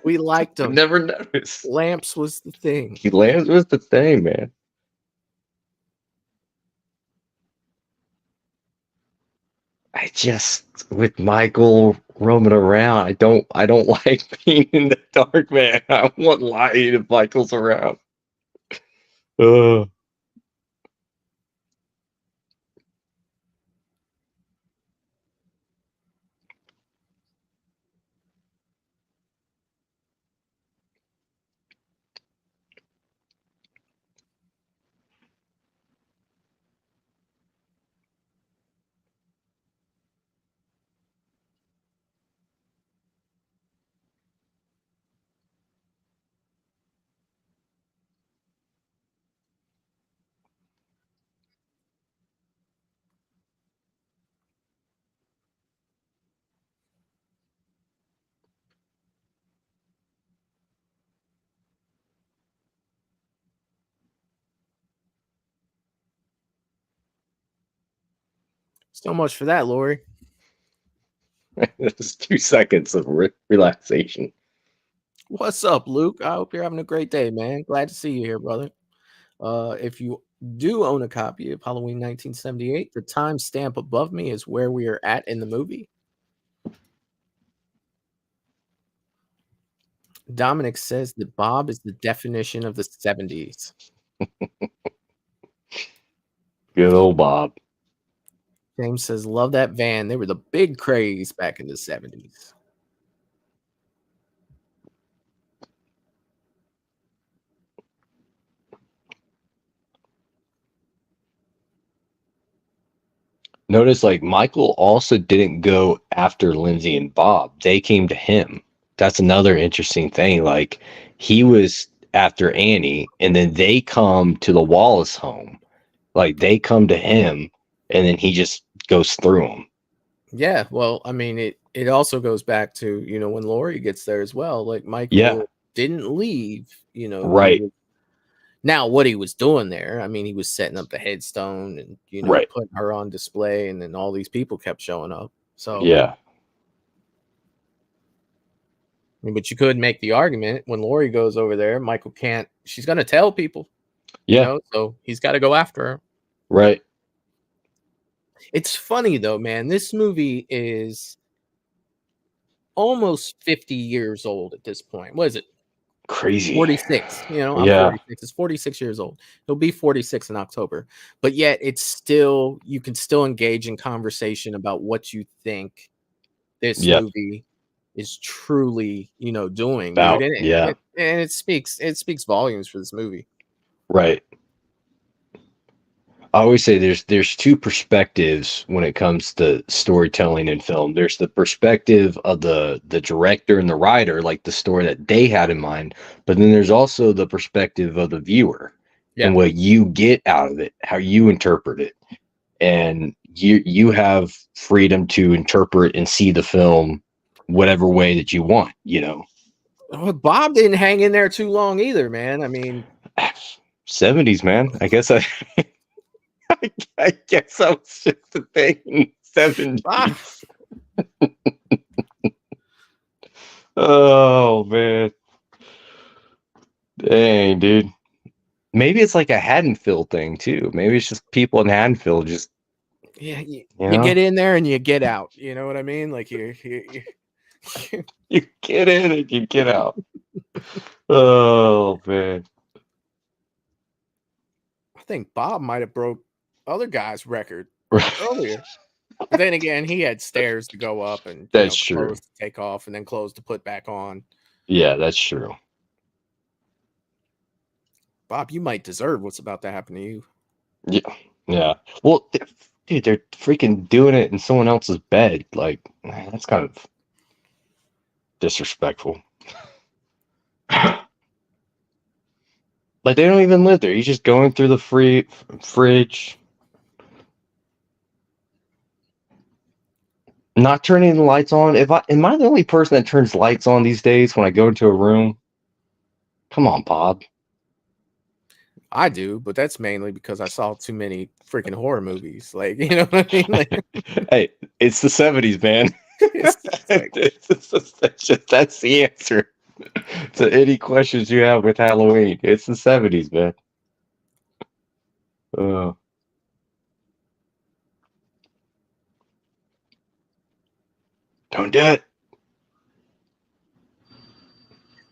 We liked them. Never noticed. Lamps was the thing. Lamps was the thing, man. I just, with Michael roaming around, I don't like being in the dark, man. I want light if Michael's around. So much for that, Lori. Just 2 seconds of relaxation. What's up, Luke? I hope you're having a great day, man. Glad to see you here, brother. If you do own a copy of Halloween 1978, the timestamp above me is where we are at in the movie. Dominic says that Bob is the definition of the 70s. Good old Bob. James says, love that van. They were the big craze back in the 70s. Notice like Michael also didn't go after Lindsay and Bob. They came to him. That's another interesting thing. Like he was after Annie and then they come to the Wallace home. Like they come to him and then he just goes through them. Yeah, well, I mean, it also goes back to, when Laurie gets there as well. Like Michael didn't leave, Right. Now what he was doing there, I mean, he was setting up the headstone and, Right. putting her on display, and then all these people kept showing up. So yeah. I mean, but you could make the argument when Laurie goes over there, Michael can't, she's going to tell people, Yeah. so he's got to go after her. Right. It's funny though, man. This movie is almost 50 years old at this point. What is it? Crazy. 46. I'm Yeah. 46. It's 46 years old. He'll be 46 in October. But yet it's still, you can still engage in conversation about what you think this movie is truly, doing. About, dude. And it speaks volumes for this movie. Right. I always say there's two perspectives when it comes to storytelling in film. There's the perspective of the director and the writer, like the story that they had in mind, but then there's also the perspective of the viewer and what you get out of it, how you interpret it. And you have freedom to interpret and see the film whatever way that you want, Well, Bob didn't hang in there too long either, man. I mean, 70s, man. I guess I guess that was just a thing. 70s. Oh man. Dang, dude. Maybe it's like a Haddonfield thing too. Maybe it's just people in Haddonfield just you get in there and you get out. You know what I mean? Like you you get in and you get out. Oh man. I think Bob might have broke other guy's record earlier. But then again, he had stairs to go up and that's true. clothes to take off and then clothes to put back on. Yeah, that's true. Bob, you might deserve what's about to happen to you. Yeah. Well, dude, they're freaking doing it in someone else's bed. Like, man, that's kind of disrespectful. Like, they don't even live there. He's just going through the fridge. Not turning the lights on. Am I the only person that turns lights on these days when I go into a room? Come on, Bob. I do, but that's mainly because I saw too many freaking horror movies. Like, you know what I mean? Like, hey, it's the 70s, man. That's the answer to any questions you have with Halloween. It's the 70s, man. Don't do it.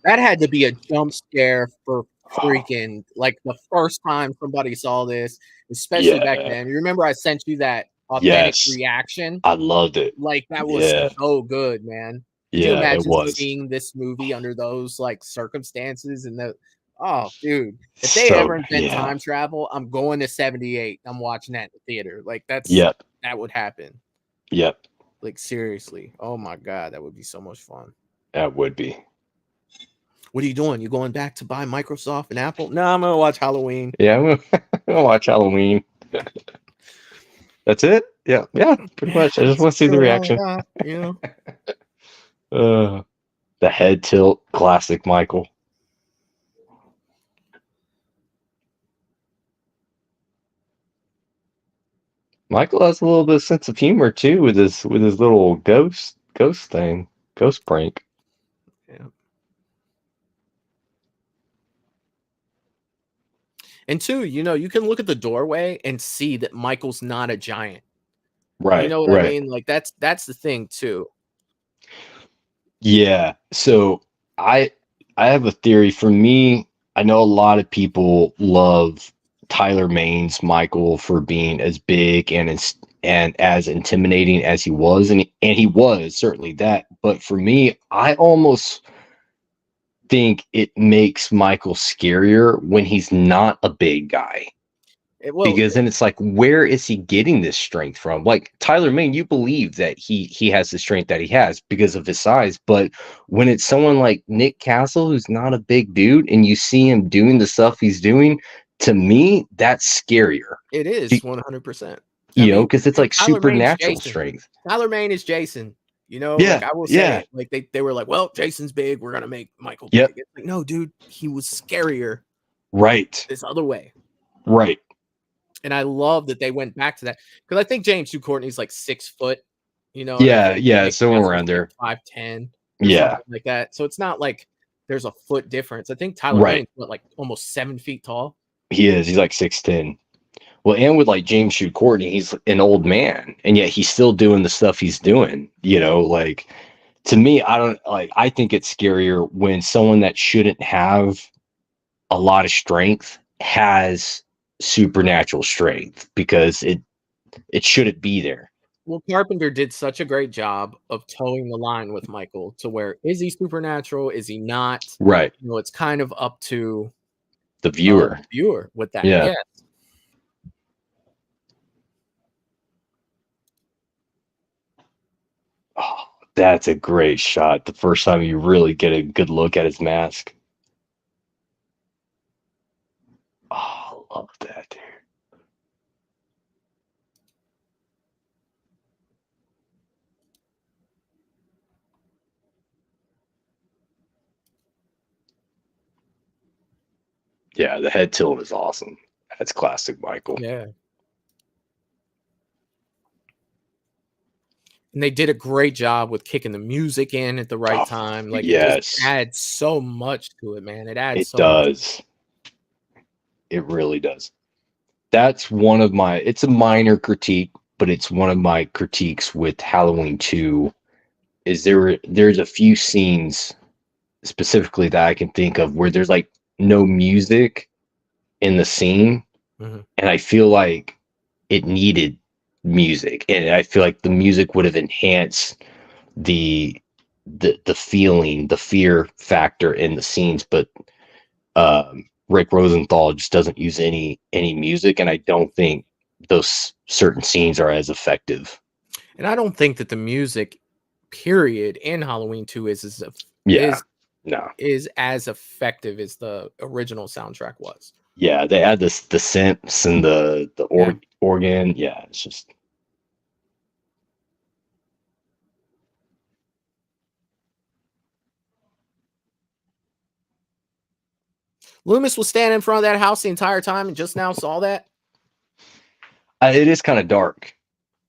That had to be a jump scare for freaking like the first time somebody saw this, especially back then. You remember I sent you that authentic reaction? I loved it. Like that was so good, man. Could you imagine seeing this movie under those like circumstances and dude, if they ever invent time travel, I'm going to 78. I'm watching that in the theater. Like that would happen. Yep. Like seriously. Oh my god, that would be so much fun. That would be. What are you doing? You going back to buy Microsoft and Apple? No, I'm gonna watch Halloween. Yeah, I'm gonna watch Halloween. That's it? Yeah, pretty much. I just want to see the reaction. The head tilt, classic Michael. Michael has a little bit of sense of humor too with his little ghost thing, ghost prank. Yeah. And two, you can look at the doorway and see that Michael's not a giant. Right. You know what I mean? Like that's the thing too. Yeah. So I have a theory. For me, I know a lot of people love Tyler Maine's Michael for being as big and as intimidating as he was, and he was certainly that. But for me, I almost think it makes Michael scarier when he's not a big guy. Because then it's like, where is he getting this strength from? Like Tyler Maine, you believe that he has the strength that he has because of his size, but when it's someone like Nick Castle, who's not a big dude, and you see him doing the stuff he's doing, to me, that's scarier. It is 100%. You know, because it's like Tyler supernatural strength. Tyler Maine is Jason. You know, Yeah, like I will say it. Like they were like, well, Jason's big, we're gonna make Michael big. It's like, no, dude, he was scarier. Right. This other way. Right. And I love that they went back to that because I think James Hugh Courtney's like 6 foot, you know. Yeah, somewhere around there. 5'10", yeah, like that. So it's not like there's a foot difference. I think Tyler Maine's like almost 7 feet tall. He is. He's like 6'10". Well, and with like James Hugh Courtney, he's an old man, and yet he's still doing the stuff he's doing. You know, like to me, I think it's scarier when someone that shouldn't have a lot of strength has supernatural strength because it shouldn't be there. Well, Carpenter did such a great job of towing the line with Michael to where is he supernatural? Is he not? Right. You know, it's kind of up to the viewer. With that. Yeah. Yes. Oh, that's a great shot. The first time you really get a good look at his mask. Oh, I love that, dude. Yeah, the head tilt is awesome. That's classic Michael. Yeah. And they did a great job with kicking the music in at the right time. Like, it just adds so much to it, man. It adds so much. It really does. That's one of my, it's a minor critique, but it's one of my critiques with Halloween 2 is there's a few scenes specifically that I can think of where there's like no music in the scene. Mm-hmm. And I feel like it needed music, and I feel like the music would have enhanced the feeling, the fear factor in the scenes, but Rick Rosenthal just doesn't use any music, and I don't think those certain scenes are as effective. And I don't think that the music period in Halloween 2 is as effective as the original soundtrack was. Yeah, they add the synths and the organ. Yeah, it's just. Loomis was standing in front of that house the entire time and just now saw that. It is kind of dark,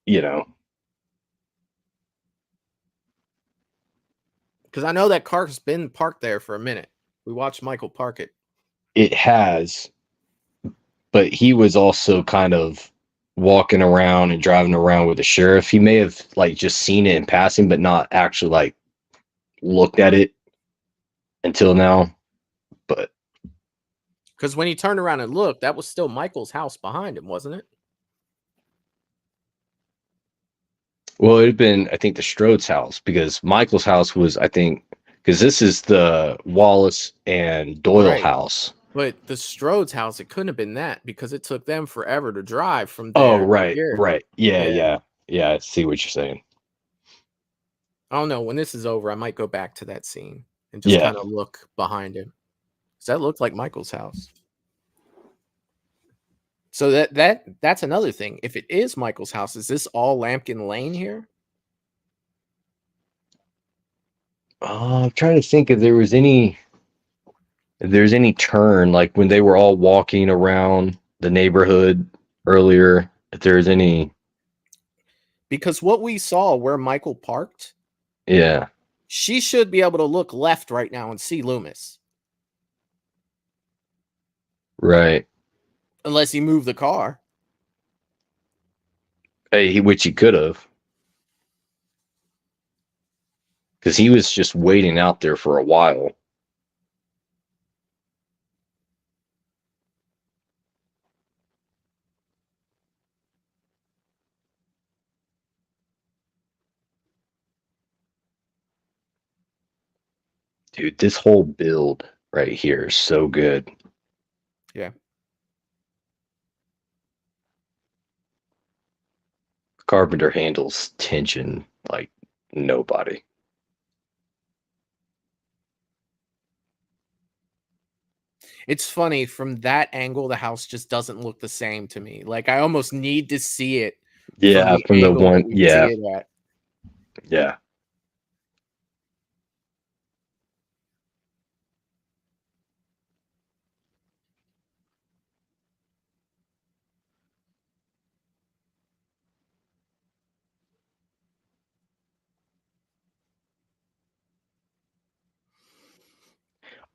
you know. Because I know that car's been parked there for a minute. We watched Michael park it. It has, but he was also kind of walking around and driving around with the sheriff. He may have like just seen it in passing, but not actually like looked at it until now. But because when he turned around and looked, that was still Michael's house behind him, wasn't it? Well, it had been, I think, the Strode's house, because Michael's house was, I think, because this is the Wallace and Doyle house. But the Strode's house, it couldn't have been that because it took them forever to drive from there. Oh, right. Yeah. I see what you're saying. I don't know. When this is over, I might go back to that scene and just kind of look behind him. Because that looked like Michael's house. So that's another thing. If it is Michael's house, is this all Lampkin Lane here? I'm trying to think if there's any turn, like when they were all walking around the neighborhood earlier, if there's any. Because what we saw where Michael parked, she should be able to look left right now and see Loomis. Right. unless he moved the car. Which he could have, because he was just waiting out there for a while. Dude, this whole build right here is so good. Yeah. Carpenter handles tension like nobody. It's funny, from that angle, the house just doesn't look the same to me. Like, I almost need to see it Yeah, from the angle that one. we Yeah, see it at. yeah.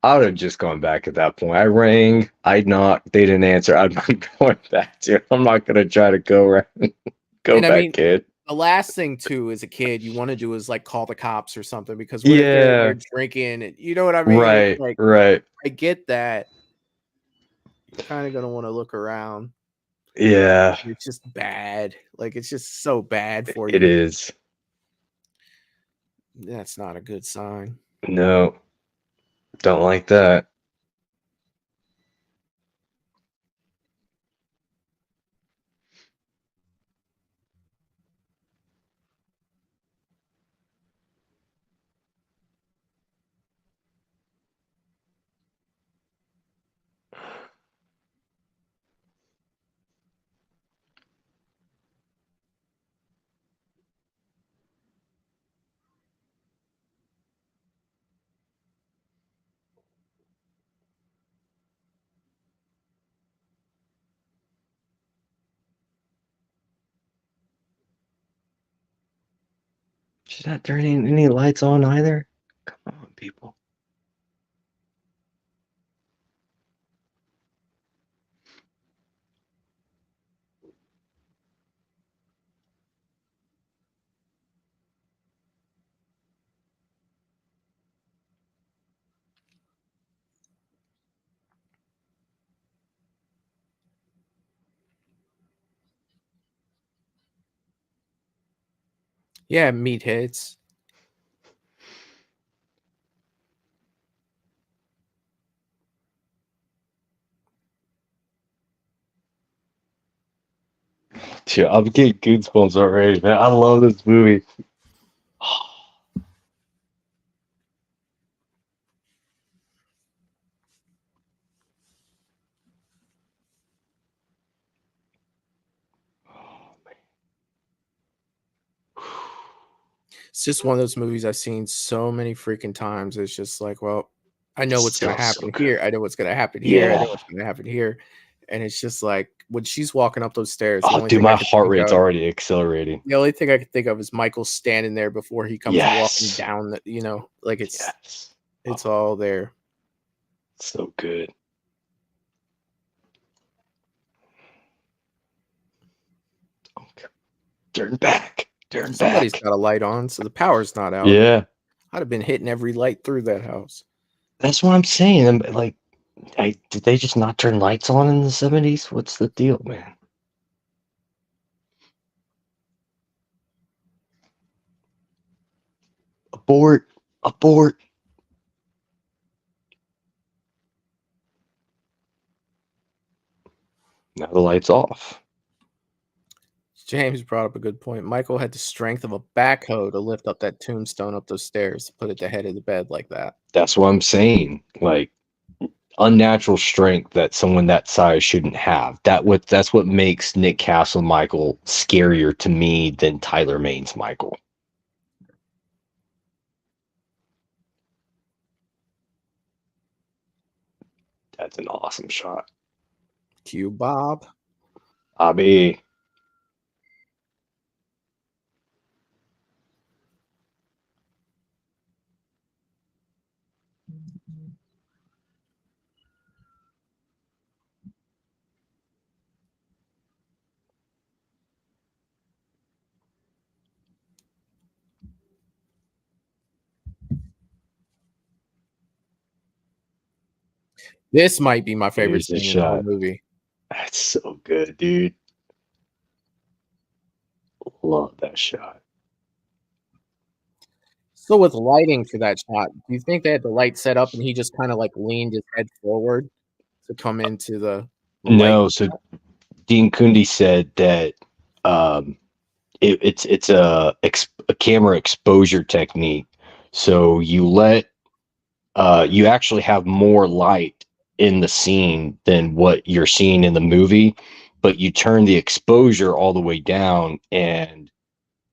I would have just gone back at that point. I rang, I knocked, they didn't answer. I'm not going back to it. I'm not gonna try to go around. Go And I back, mean, kid. the last thing too, as a kid, you want to do is like call the cops or something, because what if they're Yeah, drinking? And you know what I mean? It's right, like, right. I get that. You're kind of gonna want to look around. Yeah, It's just bad. Like, it's just so bad for it you. is. That's not a good sign. No, don't like that. She's not turning any lights on either. Come on, people. Yeah, meatheads. Dude, I'm getting goosebumps already, man. I love this movie. It's just one of those movies I've seen so many freaking times. It's just like, well, I know what's going Still to so happen good. here. I know what's going to happen here. I know Yeah. what's going to happen here. And it's just like, when she's walking up those stairs, the Oh, only dude, thing I my can heart think rate's of, already accelerating. the only thing I can think of is Michael standing there before he comes walking Yes. down the, like Yes. it's all there. So good. Okay. Turn back. Turn Somebody's back. got a light on, so the power's not out. Yeah. I'd have been hitting every light through that house. That's what I'm saying. Like, did they just not turn lights on in the 70s? What's the deal, man? Abort. Abort. Now the light's off. James brought up a good point. Michael had the strength of a backhoe to lift up that tombstone up those stairs to put it at the head of the bed like that. That's what I'm saying. Like, unnatural strength that someone that size shouldn't have. That's what makes Nick Castle Michael scarier to me than Tyler Maine's Michael. That's an awesome shot. Cue Bob. Abby. This might be my favorite Here's the scene in the whole shot. movie. That's so good, dude. Love that shot. So with lighting for that shot, do you think they had the light set up and he just kind of like leaned his head forward to come into the light? No, so Dean Kundi said that it's a camera exposure technique. So you actually have more light in the scene than what you're seeing in the movie, but you turn the exposure all the way down, and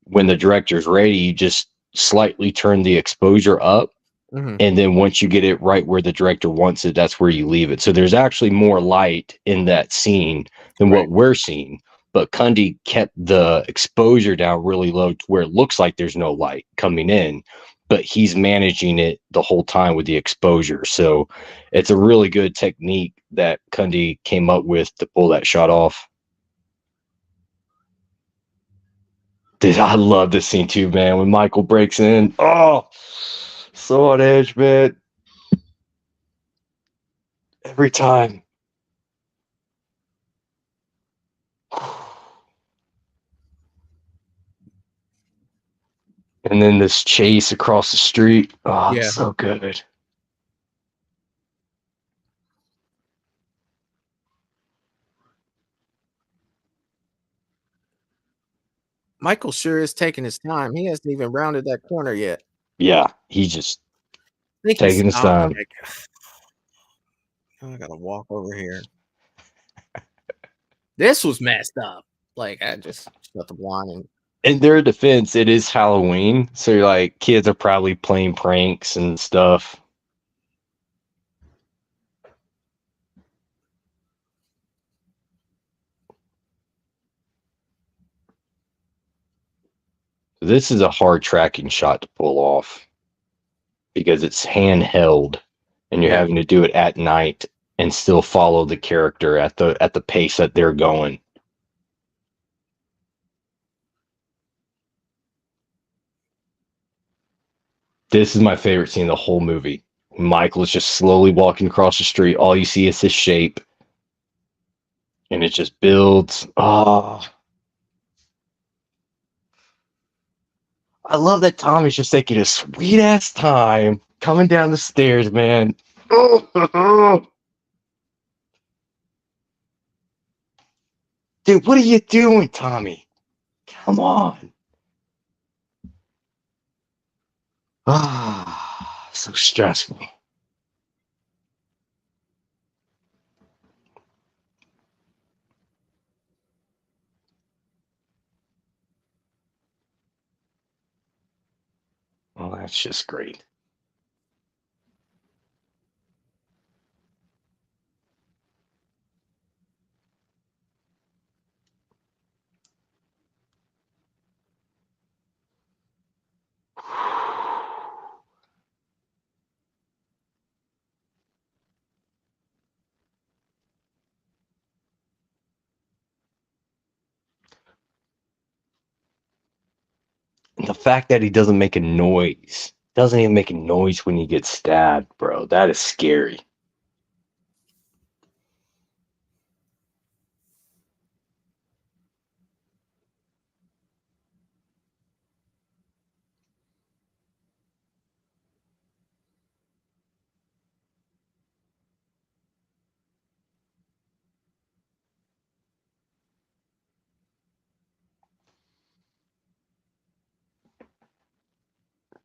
when the director's ready, you just slightly turn the exposure up. Mhm. And then once you get it right where the director wants it, that's where you leave it. So there's actually more light in that scene than what we're seeing. But Kundi kept the exposure down really low to where it looks like there's no light coming in, but he's managing it the whole time with the exposure. So it's a really good technique that Kundi came up with to pull that shot off. Dude, I love this scene too, man. When Michael breaks in, oh, so on edge, man. Every time. And then this chase across the street. Oh, Yeah. it's so good. Michael sure is taking his time. He hasn't even rounded that corner yet. Yeah, he's just I think taking his time. Like, I gotta walk over here. This was messed up. Like, I just shut the blind and In their defense, it is Halloween, so you're like, kids are probably playing pranks and stuff. This is a hard tracking shot to pull off because it's handheld, and you're having to do it at night and still follow the character at the pace that they're going. This is my favorite scene in the whole movie. Michael is just slowly walking across the street. All you see is his shape, and it just builds. Oh, I love that Tommy's just taking a sweet ass time coming down the stairs, man. Oh, dude, what are you doing, Tommy? Come on. Ah, so stressful. Well, that's just great. And the fact that he doesn't make a noise, doesn't even make a noise when he gets stabbed, bro, that is scary.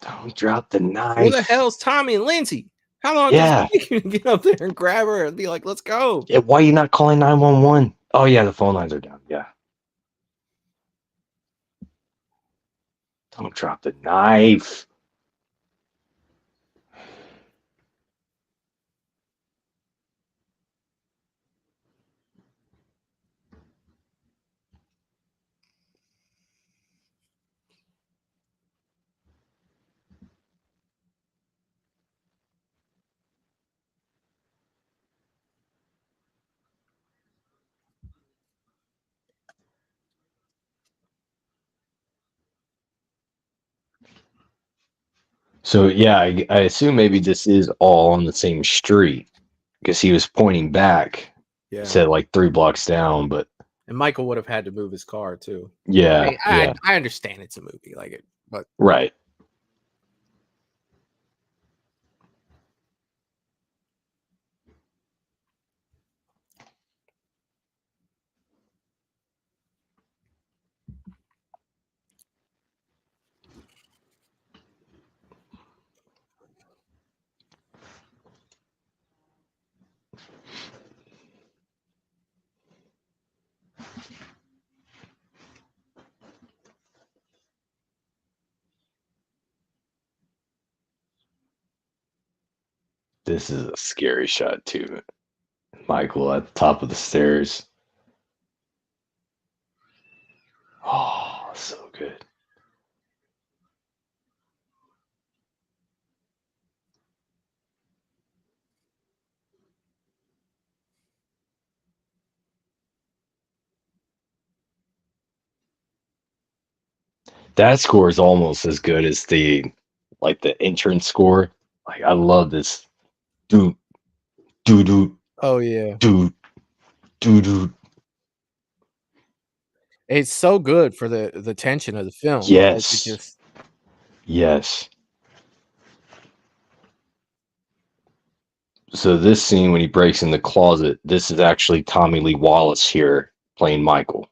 Don't drop the knife. where the hell's Tommy and Lindsay? How long does it take you to get up there and grab her and be like, let's go? Yeah, why are you not calling 911? Oh, yeah, the phone lines are down. Yeah. Don't drop the knife. So, yeah, I assume maybe this is all on the same street because he was pointing back. Yeah. Said like 3 blocks down, but And Michael would have had to move his car too. yeah, I understand it's a movie, like it, but right. This is a scary shot too. Michael at the top of the stairs. Oh, so good. That score is almost as good as the entrance score. Like I love this. Do do do oh yeah, do do do. it's so good for the tension of the film. Like it Yes. just Yes. So this scene when he breaks in the closet, this is actually Tommy Lee Wallace here playing Michael.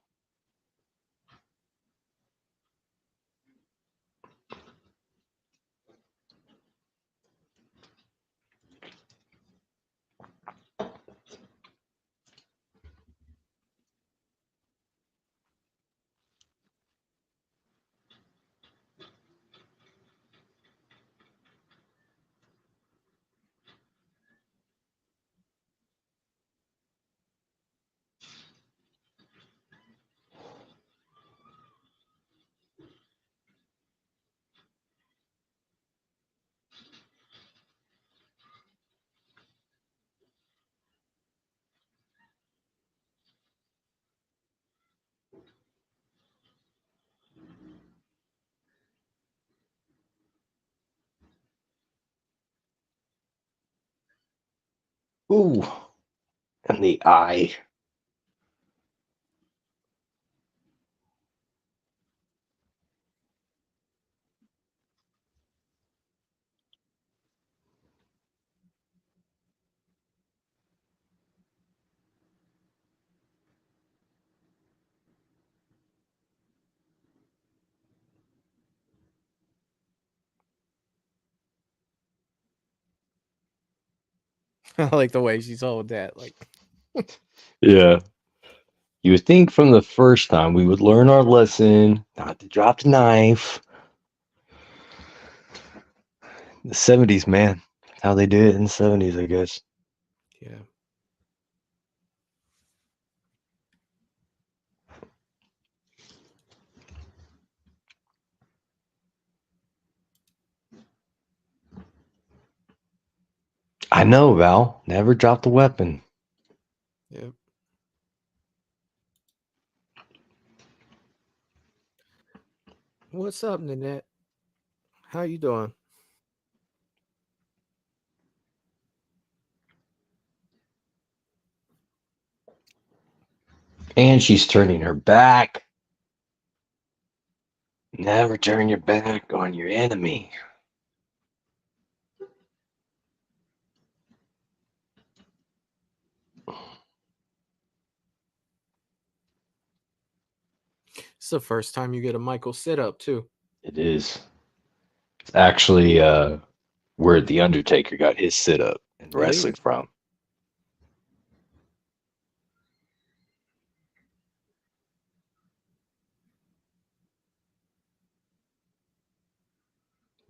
Ooh, and the eye. I like the way she's holding that. Like Yeah. You would think from the first time we would learn our lesson not to drop the knife. The 70s, man. How they did it in the 70s, I guess. yeah. I know, Val. Never drop the weapon. Yep. What's up, Nanette? How you doing? And she's turning her back. Never turn your back on your enemy. It's the first time you get a Michael sit up too. It is. It's actually where the Undertaker got his sit up and It wrestling is. from.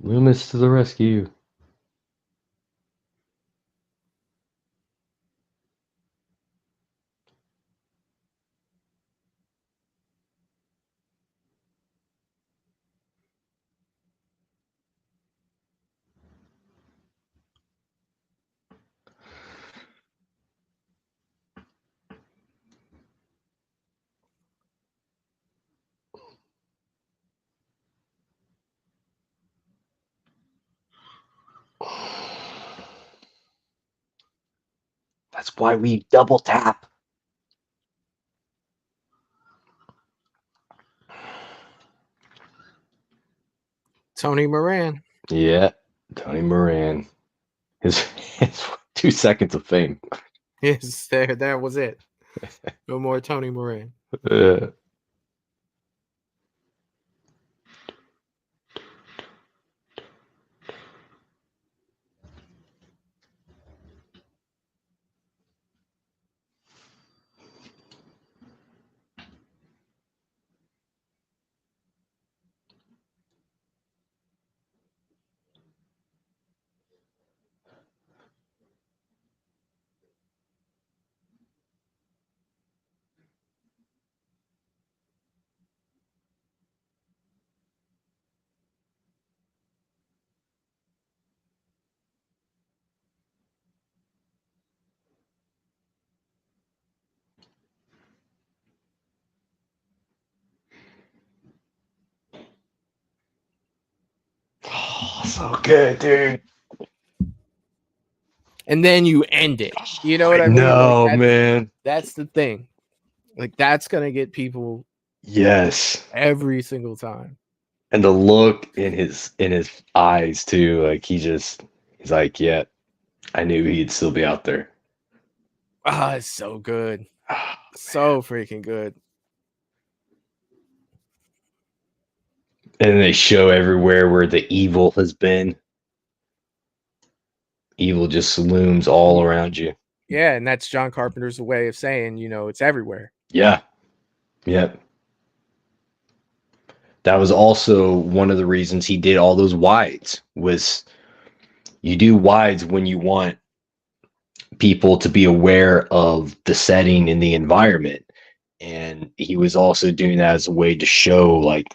Loomis to the rescue. why we double tap. Tony Moran. Yeah, Tony Moran. His 2 seconds of fame. Yes, that was it. No more Tony Moran. Oh, so good, dude. And then you end it. You know what I mean? No, Like man. that's the thing. Like that's gonna get people Yes. every single time. And the look in his eyes too, like he's like, yeah, I knew he'd still be out there. Ah, it's so good. Oh, So freaking good. and they show everywhere where the evil has been. Evil just looms all around you. Yeah, and that's John Carpenter's way of saying, you know, it's everywhere. Yeah. Yep. That was also one of the reasons he did all those wides. Was you do wides when you want people to be aware of the setting and the environment. And he was also doing that as a way to show like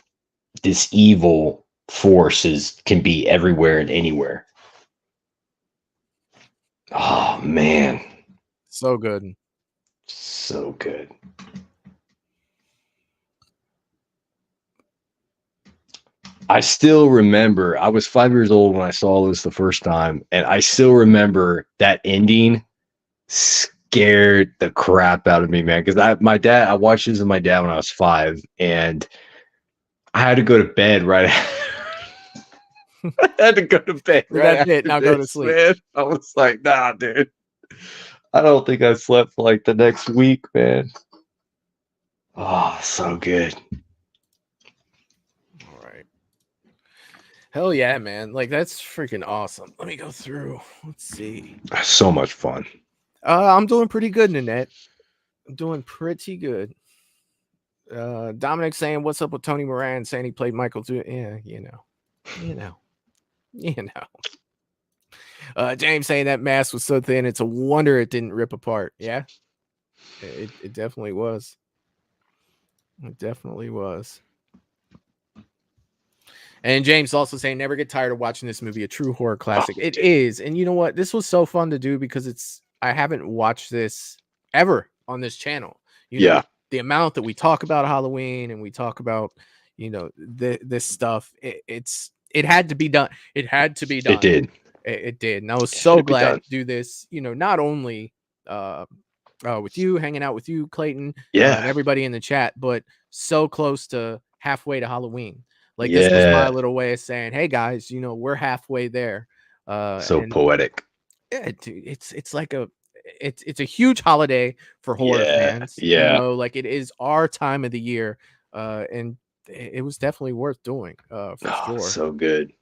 this evil forces can be everywhere and anywhere. Oh man. So good. So good. I still remember, I was 5 years old when I saw this the first time, and I still remember that ending scared the crap out of me, man. Because I watched this with my dad when I was 5, and I had to go to bed right I had to go to bed. Right, that's it. Now go to sleep. Man. I was like, nah, dude. I don't think I slept for like the next week, man. Oh, so good. All right. Hell yeah, man. Like that's freaking awesome. Let me go through. Let's see. So much fun. I'm doing pretty good, Nanette. I'm doing pretty good. Dominic saying, "What's up with Tony Moran?" Saying he played Michael too. Yeah, you know. James saying that mask was so thin, it's a wonder it didn't rip apart. Yeah, it definitely was. It definitely was. And James also saying, never get tired of watching this movie, a true horror classic. It is. And you know what? This was so fun to do because I haven't watched this ever on this channel. You know, the amount that we talk about Halloween and we talk about, you know, this stuff, it had to be done. It had to be done. It did. It did. And I was so glad to do this, you know, not only with you, hanging out with you, Clayton, and everybody in the chat, but so close to halfway to Halloween. Like this was my little way of saying, hey guys, you know, we're halfway there. So poetic. Yeah, dude, it's like it's a huge holiday for horror fans. Yeah. You know, like it is our time of the year. And it was definitely worth doing for sure. So good.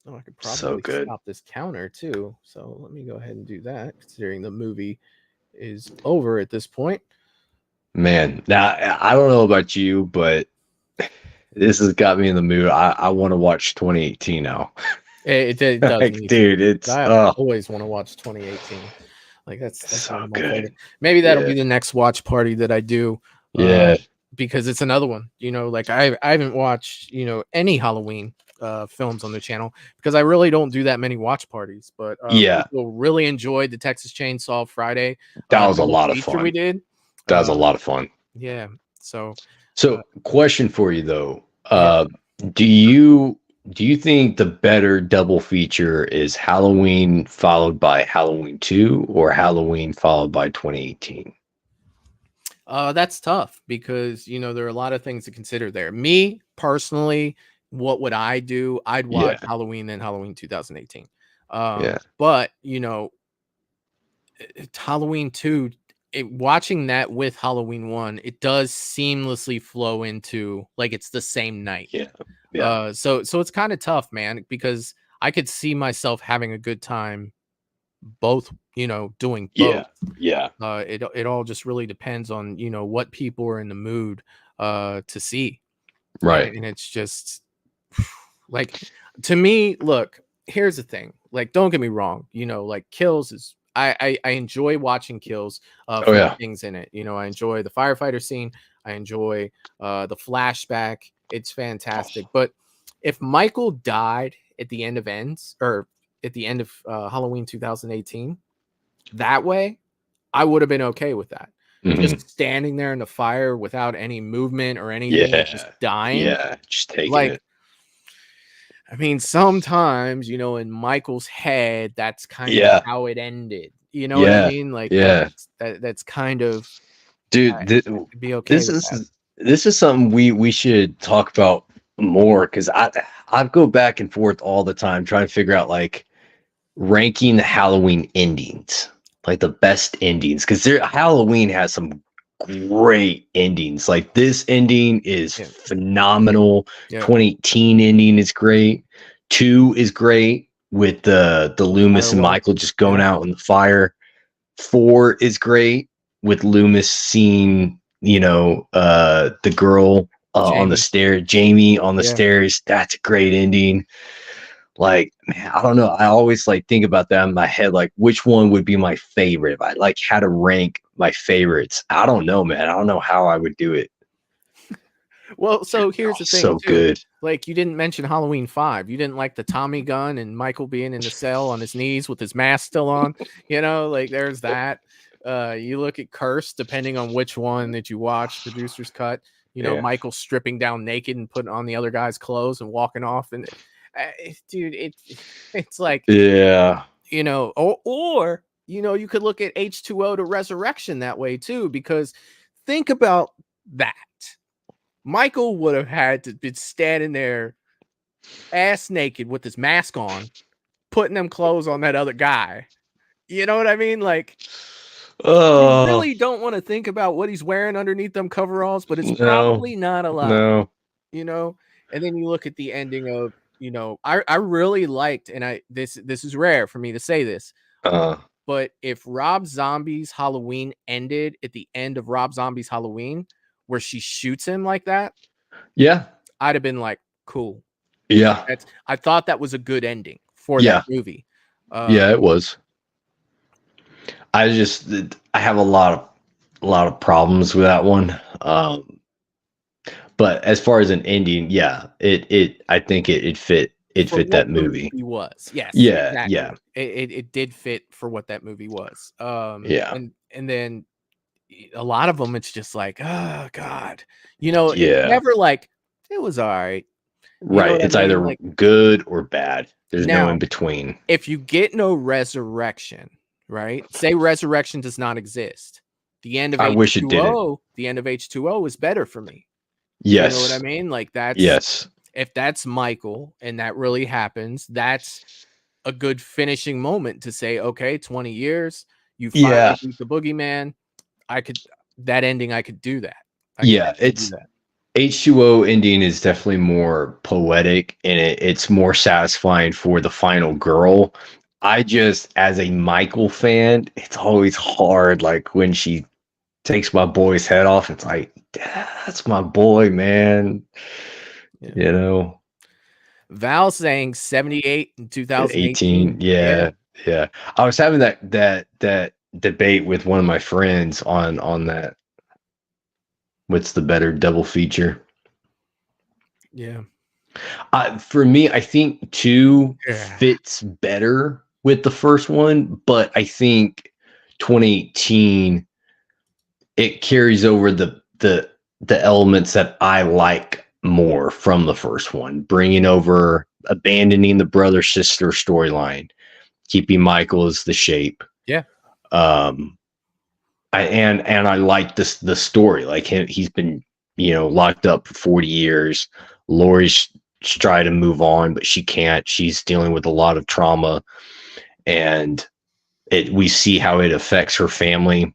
Oh, I could probably stop this counter too. So let me go ahead and do that, considering the movie is over at this point. Man, now I don't know about you, but this has got me in the mood. I want to watch 2018 now. It does, like, dude. I always want to watch 2018. Like that's so one of my good. favorite. Maybe that'll be the next watch party that I do. Because it's another one. You know, like I haven't watched, you know, any Halloween films on the channel because I really don't do that many watch parties. But people really enjoyed the Texas Chainsaw Friday. That was a lot of fun. We did. That was a lot of fun. Yeah. So question for you though. Do you do you think the better double feature is Halloween followed by Halloween 2 or Halloween followed by 2018? That's tough because there are a lot of things to consider there. Me personally, what would I do? I'd watch Yeah. Halloween then Halloween 2018. Yeah. But it's Halloween 2, watching that with Halloween 1, it does seamlessly flow into like it's the same night. Yeah. Yeah. So it's kind of tough, man, because I could see myself having a good time both, doing both. Yeah. It all just really depends on, what people are in the mood to see. Right. And it's just like, to me, look, here's the thing. Like, don't get me wrong, like Kills is I enjoy watching Kills for the things in it. I enjoy the firefighter scene. I enjoy the flashback. It's fantastic. But if Michael died at the end of Halloween 2018, that way, I would have been okay with that. Just standing there in the fire without any movement or anything, just dying. Yeah, just taking it. I mean, sometimes, in Michael's head, that's kind of how it ended. You know what I mean? Like, that's kind of, dude. Be okay. This is something we should talk about more, because I go back and forth all the time trying to figure out like ranking the Halloween endings, like the best endings, because Halloween has some great endings. Like this ending is phenomenal. 2018 ending is great. 2 is great with the Loomis and Michael just going out in the fire. 4 is great with Loomis seeing the girl on the stairs, Jamie on the stairs. That's a great ending. Like, man, I don't know. I always like think about that in my head, like which one would be my favorite if I like had to rank my favorites. I don't know, man. I don't know how I would do it. Well, so here's the thing. So too. Good. Like, you didn't mention Halloween 5. You didn't like the Tommy gun and Michael being in the cell on his knees with his mask still on. Like there's that. You look at Curse, depending on which one that you watch, producer's cut. Michael stripping down naked and putting on the other guy's clothes and walking off, and dude, it's like, or you could look at H2O to Resurrection that way too, because think about that. Michael would have had to be standing there ass naked with his mask on, putting them clothes on that other guy. You know what I mean? Like, you really don't want to think about what he's wearing underneath them coveralls, but it's probably not a lot. No. And then you look at the ending of, I really liked, and this is rare for me to say this, but if Rob Zombie's Halloween ended at the end of Rob Zombie's Halloween, where she shoots him like that, I'd have been like, cool. I thought that was a good ending for that movie. It was. I have a lot of problems with that one. But as far as an ending, I think it fit that movie. It was. Yes. Yeah. Exactly. Yeah. It did fit for what that movie was. And then a lot of them, it's just like, oh God, it's never like, it was all right. Right. It's either like, good or bad. There's no in between. If you get no resurrection, right? Say resurrection does not exist. The end of I wish it didn't. The end of H2O is better for me. Yes. You know what I mean? Like, that's, if that's Michael and that really happens, that's a good finishing moment to say, okay, 20 years, you finally beat the boogeyman. That ending, I could do that. It's H2O ending is definitely more poetic, and it's more satisfying for the final girl. I just, as a Michael fan, it's always hard. Like when she takes my boy's head off, it's like, that's my boy, man. Val saying 78 in 2018. Yeah. I was having that debate with one of my friends on that. What's the better double feature? Yeah. For me, I think 2 fits better with the first one, but I think 2018, it carries over the elements that I like more from the first one, bringing over abandoning the brother sister storyline, keeping Michael as the Shape. Yeah. I like the story. Like he's been, locked up for 40 years. Lori's trying to move on, but she can't. She's dealing with a lot of trauma, and we see how it affects her family.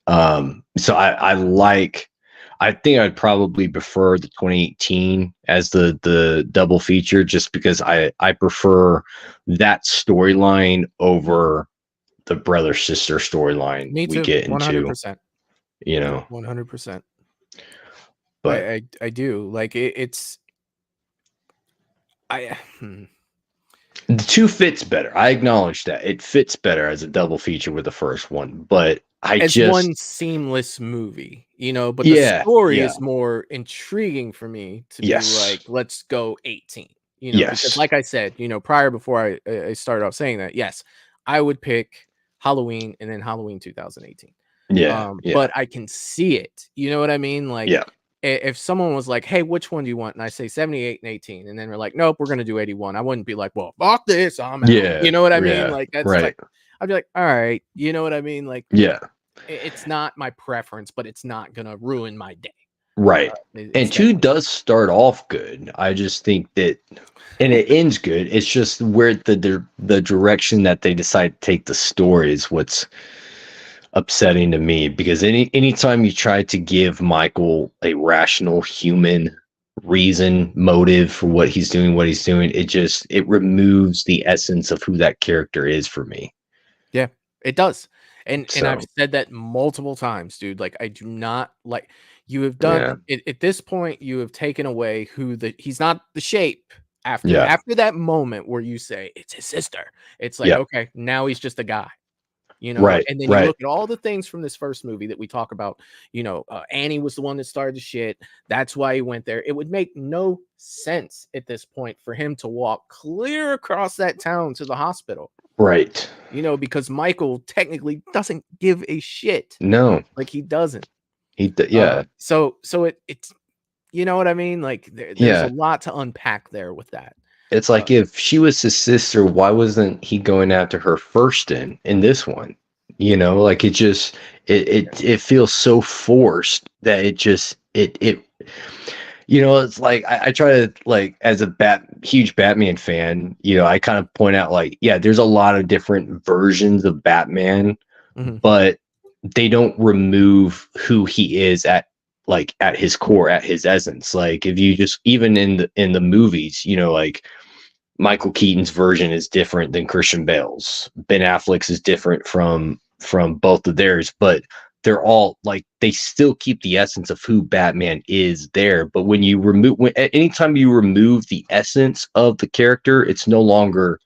So I think I'd probably prefer the 2018 as the double feature, just because I prefer that storyline over the brother sister storyline Me too. we get into. 100%. 100%. But I do like it's. the two fits better. I acknowledge that it fits better as a double feature with the first one, but one seamless movie, but the story is more intriguing for me to be like, let's go 18, because like I said, prior, before I started off saying that, yes, I would pick Halloween and then Halloween 2018. But I can see it. You know what I mean? Like, if someone was like, hey, which one do you want? And I say 78 and 18, and then we're like, nope, we're going to do 81. I wouldn't be like, well, fuck this. I'm out. You know what I mean? Like, that's right. Like, I'd be like, all right. You know what I mean? Like, it's not my preference, but it's not going to ruin my day. Right. And 2 does start off good. I just think that, and it ends good. It's just where the direction that they decide to take the story is what's upsetting to me, because anytime you try to give Michael a rational human reason, motive for what he's doing, it removes the essence of who that character is for me. Yeah, it does. And I've said that multiple times, dude. Like, I do not like, you have done at this point, you have taken away he's not the Shape after that moment where you say it's his sister. It's like, okay, now he's just a guy. Right, and then you look at all the things from this first movie that we talk about. Annie was the one that started the shit. That's why he went there. It would make no sense at this point for him to walk clear across that town to the hospital. Right. Because Michael technically doesn't give a shit. No, like he doesn't. So it's, you know what I mean? Like there's a lot to unpack there with that. It's like, if she was his sister, why wasn't he going after her first in this one? Like it feels so forced that it's like, I try to, like, as a huge Batman fan, I kind of point out, like, there's a lot of different versions of Batman, but they don't remove who he is at his core, at his essence. Like, if you just, even in the movies, like, Michael Keaton's version is different than Christian Bale's. Ben Affleck's is different from both of theirs, but they're all, like, they still keep the essence of who Batman is there. But when you anytime you remove the essence of the character, it's no longer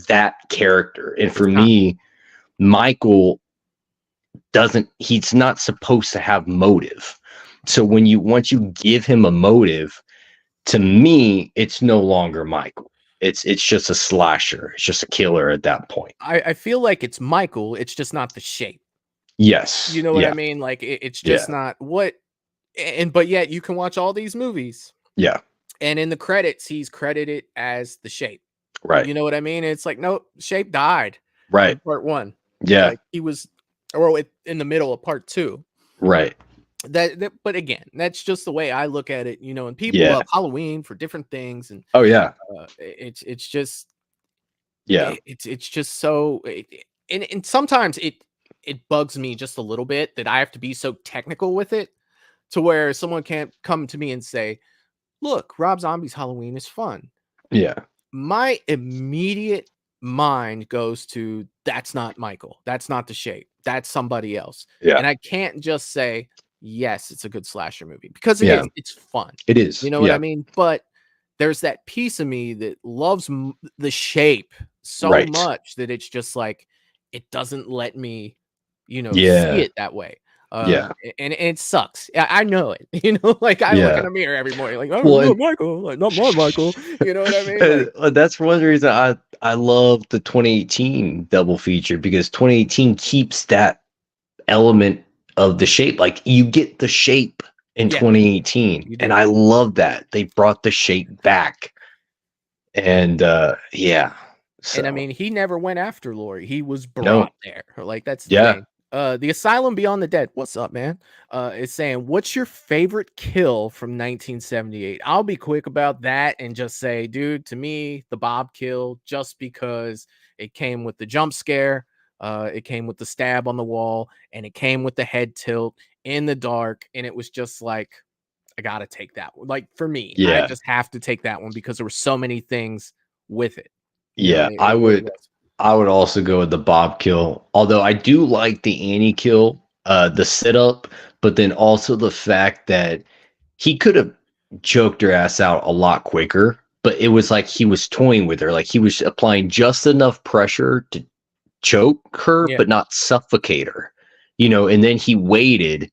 that character. And for me, Michael he's not supposed to have motive. So once you give him a motive, to me, it's no longer Michael. It's just a slasher. It's just a killer at that point. I feel like it's Michael. It's just not the Shape. Yes. You know what I mean? Like, it's just not what. But yet you can watch all these movies. Yeah. And in the credits, he's credited as the Shape. Right. You know what I mean? It's like, no, Shape died. Right. In part 1. Yeah. Like, he was, or in the middle of part 2. Right. But again, that's just the way I look at it, and people love Halloween for different things, and it's just it's just so and sometimes it bugs me just a little bit that I have to be so technical with it, to where someone can't come to me and say, look, Rob Zombie's Halloween is fun. My immediate mind goes to, that's not Michael, that's not the Shape, that's somebody else. And I can't just say, yes, it's a good slasher movie, because it's fun. It is. You know what I mean? But there's that piece of me that loves the Shape so much that it's just like, it doesn't let me, see it that way. And it sucks. I know it. Like, I look in a mirror every morning, like, oh, Michael, like, not my Michael. You know what I mean? Like, that's one reason I love the 2018 double feature, because 2018 keeps that element of the Shape. Like, you get the Shape in 2018, and I love that they brought the Shape back And yeah. So And I mean, he never went after Lori. He was no, brought there. Like, that's the yeah. thing. The Asylum Beyond the Dead. What's up, man? Is saying, what's your favorite kill from 1978? I'll be quick about that and just say, dude, to me, the Bob kill, just because it came with the jump scare, it came with the stab on the wall, and it came with the head tilt in the dark, and it was just like, I gotta take that one. Like, for me, I Yeah. just have to take that one because there were so many things with it. You know, Yeah, it I really would was. I would also go with the Bob kill. Although I do like the Annie kill, the sit up, but then also the fact that he could have choked her ass out a lot quicker, but it was like he was toying with her, like he was applying just enough pressure to choke her, Yeah. but not suffocate her. And then he waited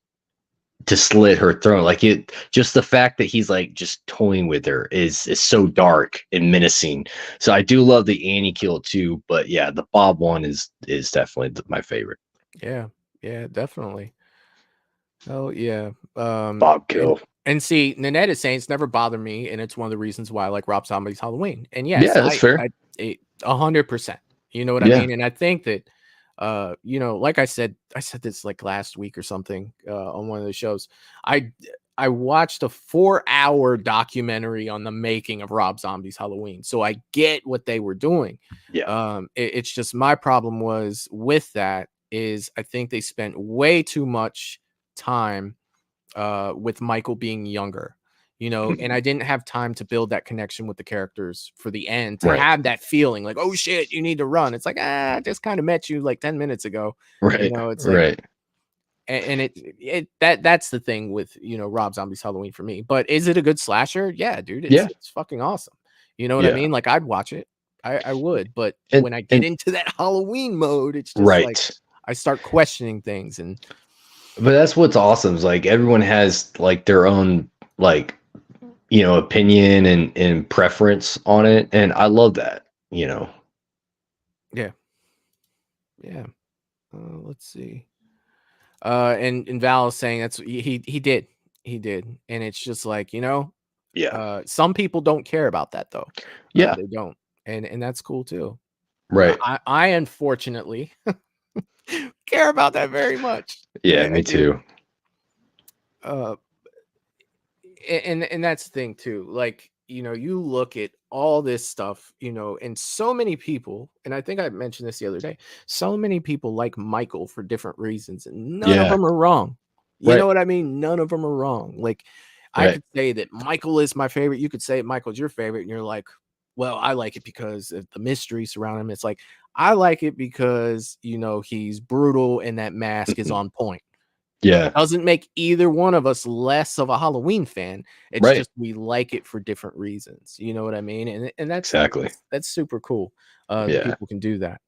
to slit her throat. Like it, just the fact that he's like just toying with her is so dark and menacing. So I do love the Annie kill too, but yeah, the Bob one is definitely my favorite. Yeah. Yeah, definitely. Oh yeah. Bob And, kill. and see, Nanette is saying it's never bothered me, and it's one of the reasons why I like Rob Zombie's Halloween. And Yeah, yes, that's fair. 100%. You know what I Yeah. mean? And I think that like I said this like last week or something on one of the shows. I watched a 4-hour documentary on the making of Rob Zombie's Halloween. So I get what they were doing. Yeah. It's just my problem was with that is I think they spent way too much time with Michael being younger, and I didn't have time to build that connection with the characters for the end to Right. have that feeling like, oh shit, you need to run. It's like, I just kind of met you like 10 minutes ago. Right. It's like, Right. and that's the thing with, Rob Zombie's Halloween for me. But is it a good slasher? Yeah, dude, Yeah. it's fucking awesome. You know what I Yeah. mean? Like, I'd watch it. I would, but And when I get into that Halloween mode, it's just like right. I start questioning things. And But that's what's awesome is like everyone has like their own like opinion and preference on it, and I love that. yeah. Let's see. And Val is saying that's he did, and it's just like, Yeah. some people don't care about that though. Yeah. They don't, and that's cool too. Right. I unfortunately care about that very much. Yeah, I me do. too. And that's the thing too. Like, you look at all this stuff, and so many people, and I think I mentioned this the other day, so many people like Michael for different reasons, and none of Yeah. them are wrong. You know Right. what I mean? None of them are wrong. Like, I Right. could say that Michael is my favorite. You could say Michael's your favorite, and you're like, well, I like it because of the mystery surrounding him. It's like, I like it because, he's brutal and that mask is on point. Yeah. Doesn't make either one of us less of a Halloween fan. It's Right. just we like it for different reasons. You know what I mean? And Exactly. that's super cool. That Yeah. people can do that.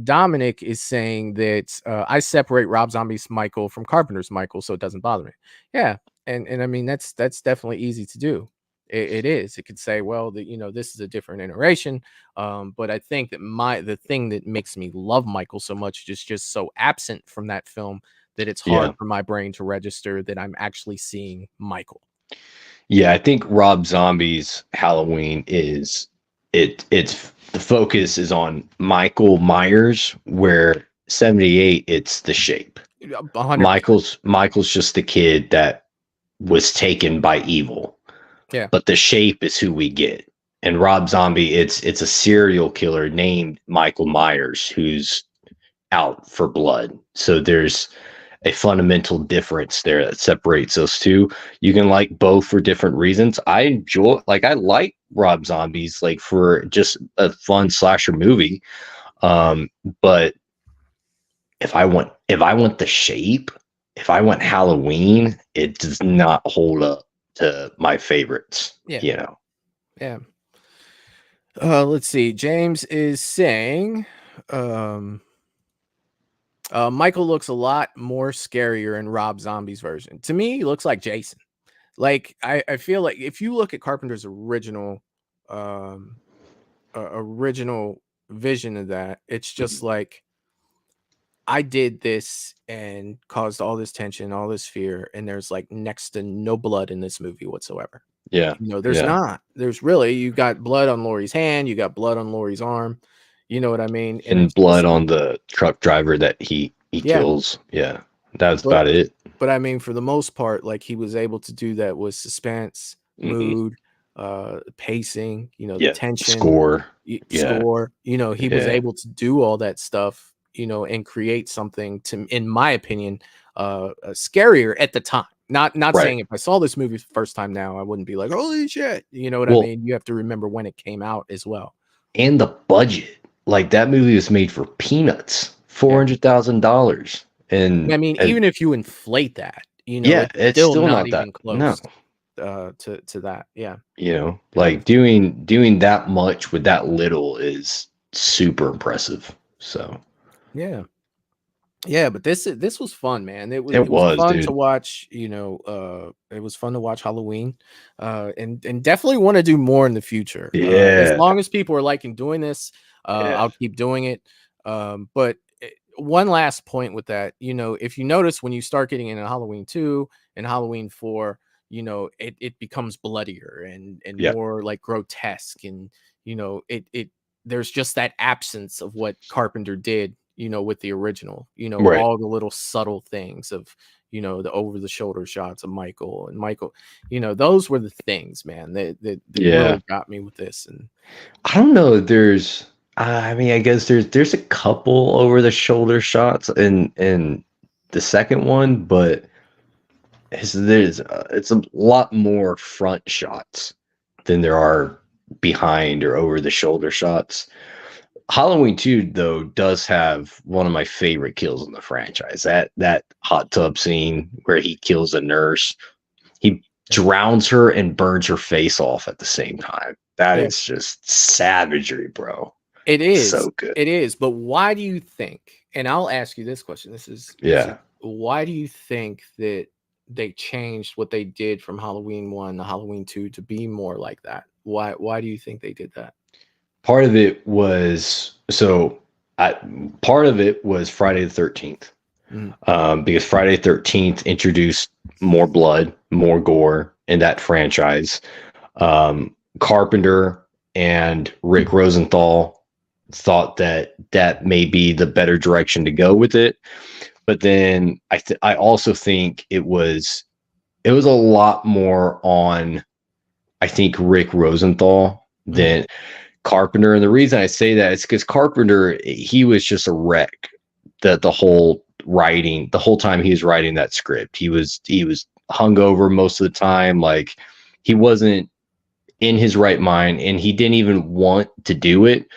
Dominic is saying that I separate Rob Zombie's Michael from Carpenter's Michael, so it doesn't bother me. Yeah, and I mean that's definitely easy to do. It is. It could say, well, this is a different iteration. But I think that the thing that makes me love Michael so much is just so absent from that film that it's hard Yeah. for my brain to register that I'm actually seeing Michael. Yeah, I think Rob Zombie's Halloween it's the focus is on Michael Myers, where 78 it's the shape. 100%. Michael's just the kid that was taken by evil. Yeah. But the shape is who we get. And Rob Zombie, it's a serial killer named Michael Myers who's out for blood. So there's a fundamental difference there that separates those two. You can like both for different reasons. I like Rob Zombies like for just a fun slasher movie. But if I want the shape, if I want Halloween, it does not hold up to my favorites. Yeah. Yeah. Let's see. James is saying Michael looks a lot more scarier in Rob Zombie's version. To me, he looks like Jason. Like, I feel like if you look at Carpenter's original vision of that, it's just like, I did this and caused all this tension, all this fear, and there's like next to no blood in this movie whatsoever. Yeah. You know, there's Yeah. not. There's really, you got blood on Lori's hand, you got blood on Lori's arm. You know what I mean? And it's blood just, on the truck driver that he yeah. kills. Yeah. That's But about it. but I mean, for the most part, like he was able to do that with suspense, mood, pacing, you know, the Yeah. tension, Score. Yeah. score. You know, he was Yeah. able to do all that stuff, you know, and create something in my opinion, scarier at the time. Not Right. saying if I saw this movie for the first time now, I wouldn't be like, holy shit. You know what I Well, mean? You have to remember when it came out as well. and the budget. Like that movie was made for peanuts, $400,000. And I mean, And even if you inflate that, you know, yeah, it's still not that. even close. No. To that. Yeah. You know, like doing that much with that little is super impressive. So Yeah. Yeah, but this was fun, man. It was fun dude. to watch, you know, it was fun to watch Halloween. And definitely want to do more in the future. Yeah. As long as people are liking doing this, Yeah. I'll keep doing it. But one last point with that, you know, if you notice when you start getting into Halloween 2 and Halloween 4, you know, it becomes bloodier and Yeah. more like grotesque, and you know, it there's just that absence of what Carpenter did, you know, with the original, you know, Right. all the little subtle things of, you know, the over the shoulder shots of Michael, you know, those were the things, man, that really got me with this. And I don't know. There's, I mean, I guess there's a couple over the shoulder shots in the second one, but it's a lot more front shots than there are behind or over the shoulder shots. Halloween 2 though does have one of my favorite kills in the franchise. That hot tub scene where he kills a nurse. He drowns her and burns her face off at the same time. That is just savagery, bro. it is So good. It is. But why do you think, and I'll ask you this question, why do you think that they changed what they did from Halloween 1 to Halloween 2 to be more like that? Why do you think they did that? Part of it was part of it was Friday the 13th. Because Friday the 13th introduced more blood, more gore in that franchise. Carpenter and Rick Rosenthal thought that may be the better direction to go with it. But then I also think it was a lot more on, I think, Rick Rosenthal than Carpenter. And the reason I say that is because Carpenter, he was just a wreck the whole time he was writing that script. He was hungover most of the time. Like, he wasn't in his right mind, and he didn't even want to do it.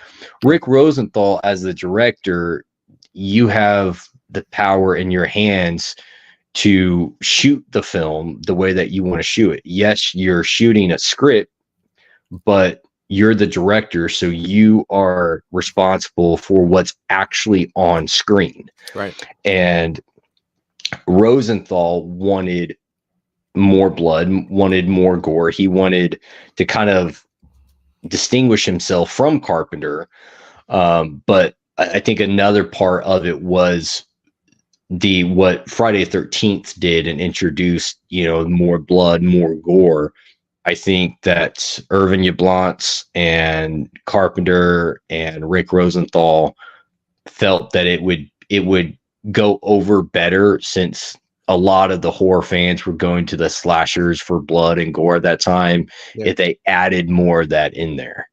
Rick Rosenthal, as the director, you have the power in your hands to shoot the film the way that you want to shoot it. Yes, you're shooting a script, but you're the director, so you are responsible for what's actually on screen. Right. And Rosenthal wanted more blood, wanted more gore. He wanted to kind of distinguish himself from Carpenter. But I think another part of it was what Friday the 13th did and introduced, you know, more blood, more gore. I think that Irvin Yablans and Carpenter and Rick Rosenthal felt that it would go over better, since a lot of the horror fans were going to the slashers for blood and gore at that time, if they added more of that in there.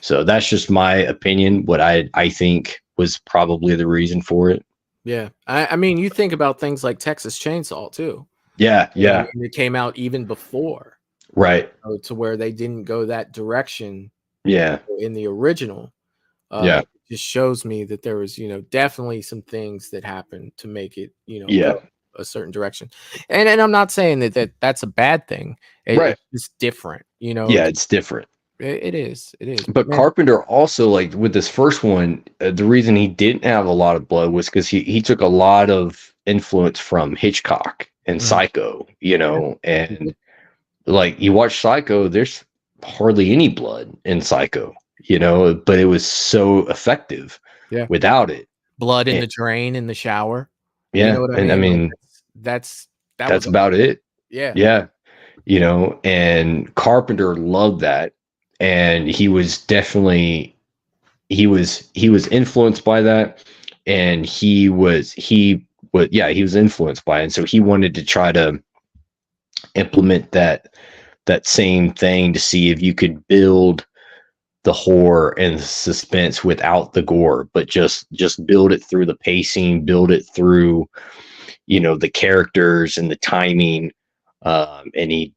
So that's just my opinion. What I think was probably the reason for it. Yeah. I mean, you think about things like Texas Chainsaw too. Yeah. And it came out even before. Right. To where they didn't go that direction. Yeah. In the original. It just shows me that there was, you know, definitely some things that happened to make it, you know, go a certain direction. And I'm not saying that's a bad thing. It's different, you know. Yeah, it's different. It is. But Carpenter also, like with this first one, the reason he didn't have a lot of blood was because he took a lot of influence from Hitchcock and Psycho, you know, and like you watch Psycho, there's hardly any blood in Psycho, you know, but it was so effective without it. Blood in the drain in the shower. Yeah. You know what I mean? I mean, that's about it. Yeah. Yeah. you know, and Carpenter loved that, and he was definitely he was influenced by that, and he was influenced by it, and so he wanted to try to implement that same thing to see if you could build the horror and the suspense without the gore, but just build it through the pacing, build it through, you know, the characters and the timing. And he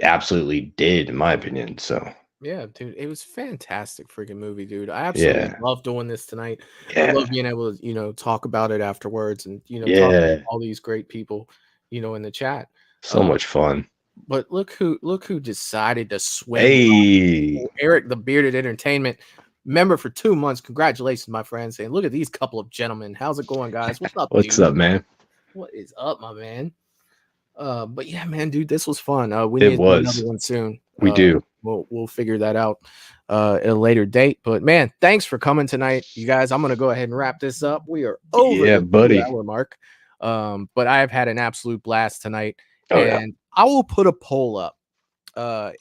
absolutely did, in my opinion. So Yeah, dude, it was fantastic freaking movie, dude. I absolutely love doing this tonight. I love being able to, talk about it afterwards and, talk to all these great people, in the chat. So much fun. But look who decided to swim. Hey, Eric, the Bearded Entertainment member for 2 months. Congratulations, my friend. Saying, look at these couple of gentlemen. How's it going, guys? What's up? What's up, man? What is up, my man? But yeah, man, dude, this was fun. We need to do another one soon. We do. We'll figure that out at a later date. But man, thanks for coming tonight, you guys. I'm gonna go ahead and wrap this up. We are over the 2-hour mark. But I have had an absolute blast tonight. And I will put a poll up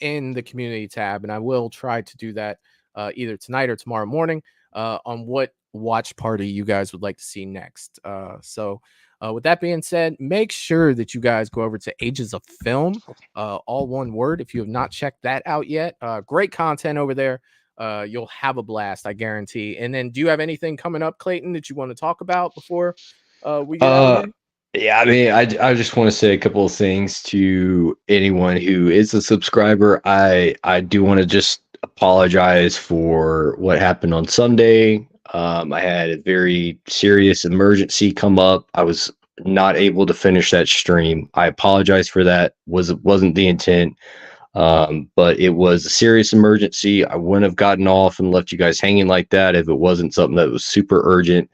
in the community tab, and I will try to do that either tonight or tomorrow morning on what watch party you guys would like to see next. So with that being said, make sure that you guys go over to Ages of Film, all one word. If you have not checked that out yet, great content over there. You'll have a blast, I guarantee. And then do you have anything coming up, Clayton, that you want to talk about before we get out of here? Yeah, I mean, I just want to say a couple of things to anyone who is a subscriber. I do want to just apologize for what happened on Sunday. I had a very serious emergency come up. I was not able to finish that stream. I apologize for that. Wasn't the intent. But it was a serious emergency. I wouldn't have gotten off and left you guys hanging like that if it wasn't something that was super urgent.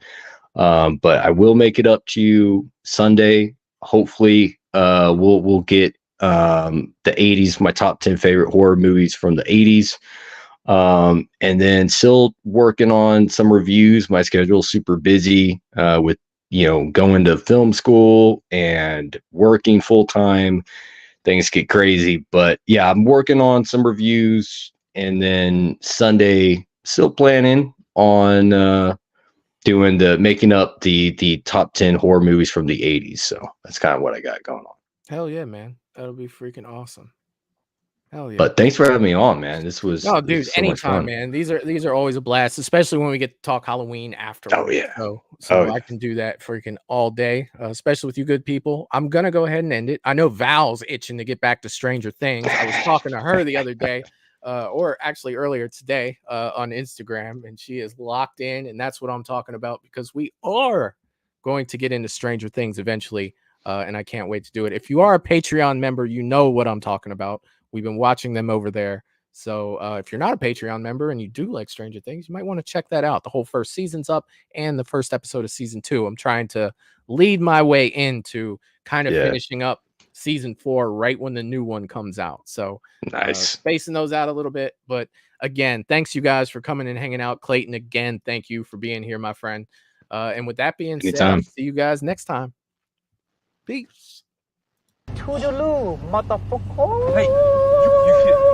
But I will make it up to you Sunday. Hopefully, we'll get the 80s, my top 10 favorite horror movies from the 80s. And then still working on some reviews. My schedule is super busy with, going to film school and working full time. Things get crazy, but yeah, I'm working on some reviews, and then Sunday still planning on making up the top 10 horror movies from the 80s. So that's kind of what I got going on. Hell yeah, man. That'll be freaking awesome. Hell yeah. But thanks for having me on, man. This was dude, this was so anytime, man. These are always a blast, especially when we get to talk Halloween afterwards. Oh yeah. So I can do that freaking all day, especially with you good people. I'm gonna go ahead and end it. I know Val's itching to get back to Stranger Things. I was talking to her the other day, or actually earlier today, on Instagram, and she is locked in, and that's what I'm talking about, because we are going to get into Stranger Things eventually, and I can't wait to do it. If you are a Patreon member, you know what I'm talking about. We've been watching them over there. So if you're not a Patreon member and you do like Stranger Things, you might want to check that out. The whole first season's up, and the first episode of season 2. I'm trying to lead my way into kind of finishing up season 4 right when the new one comes out. So nice, spacing those out a little bit. But again, thanks you guys for coming and hanging out. Clayton, again, thank you for being here, my friend. And with that being said, I'll see you guys next time. Peace. Toodaloo, motherfucker. Hey, you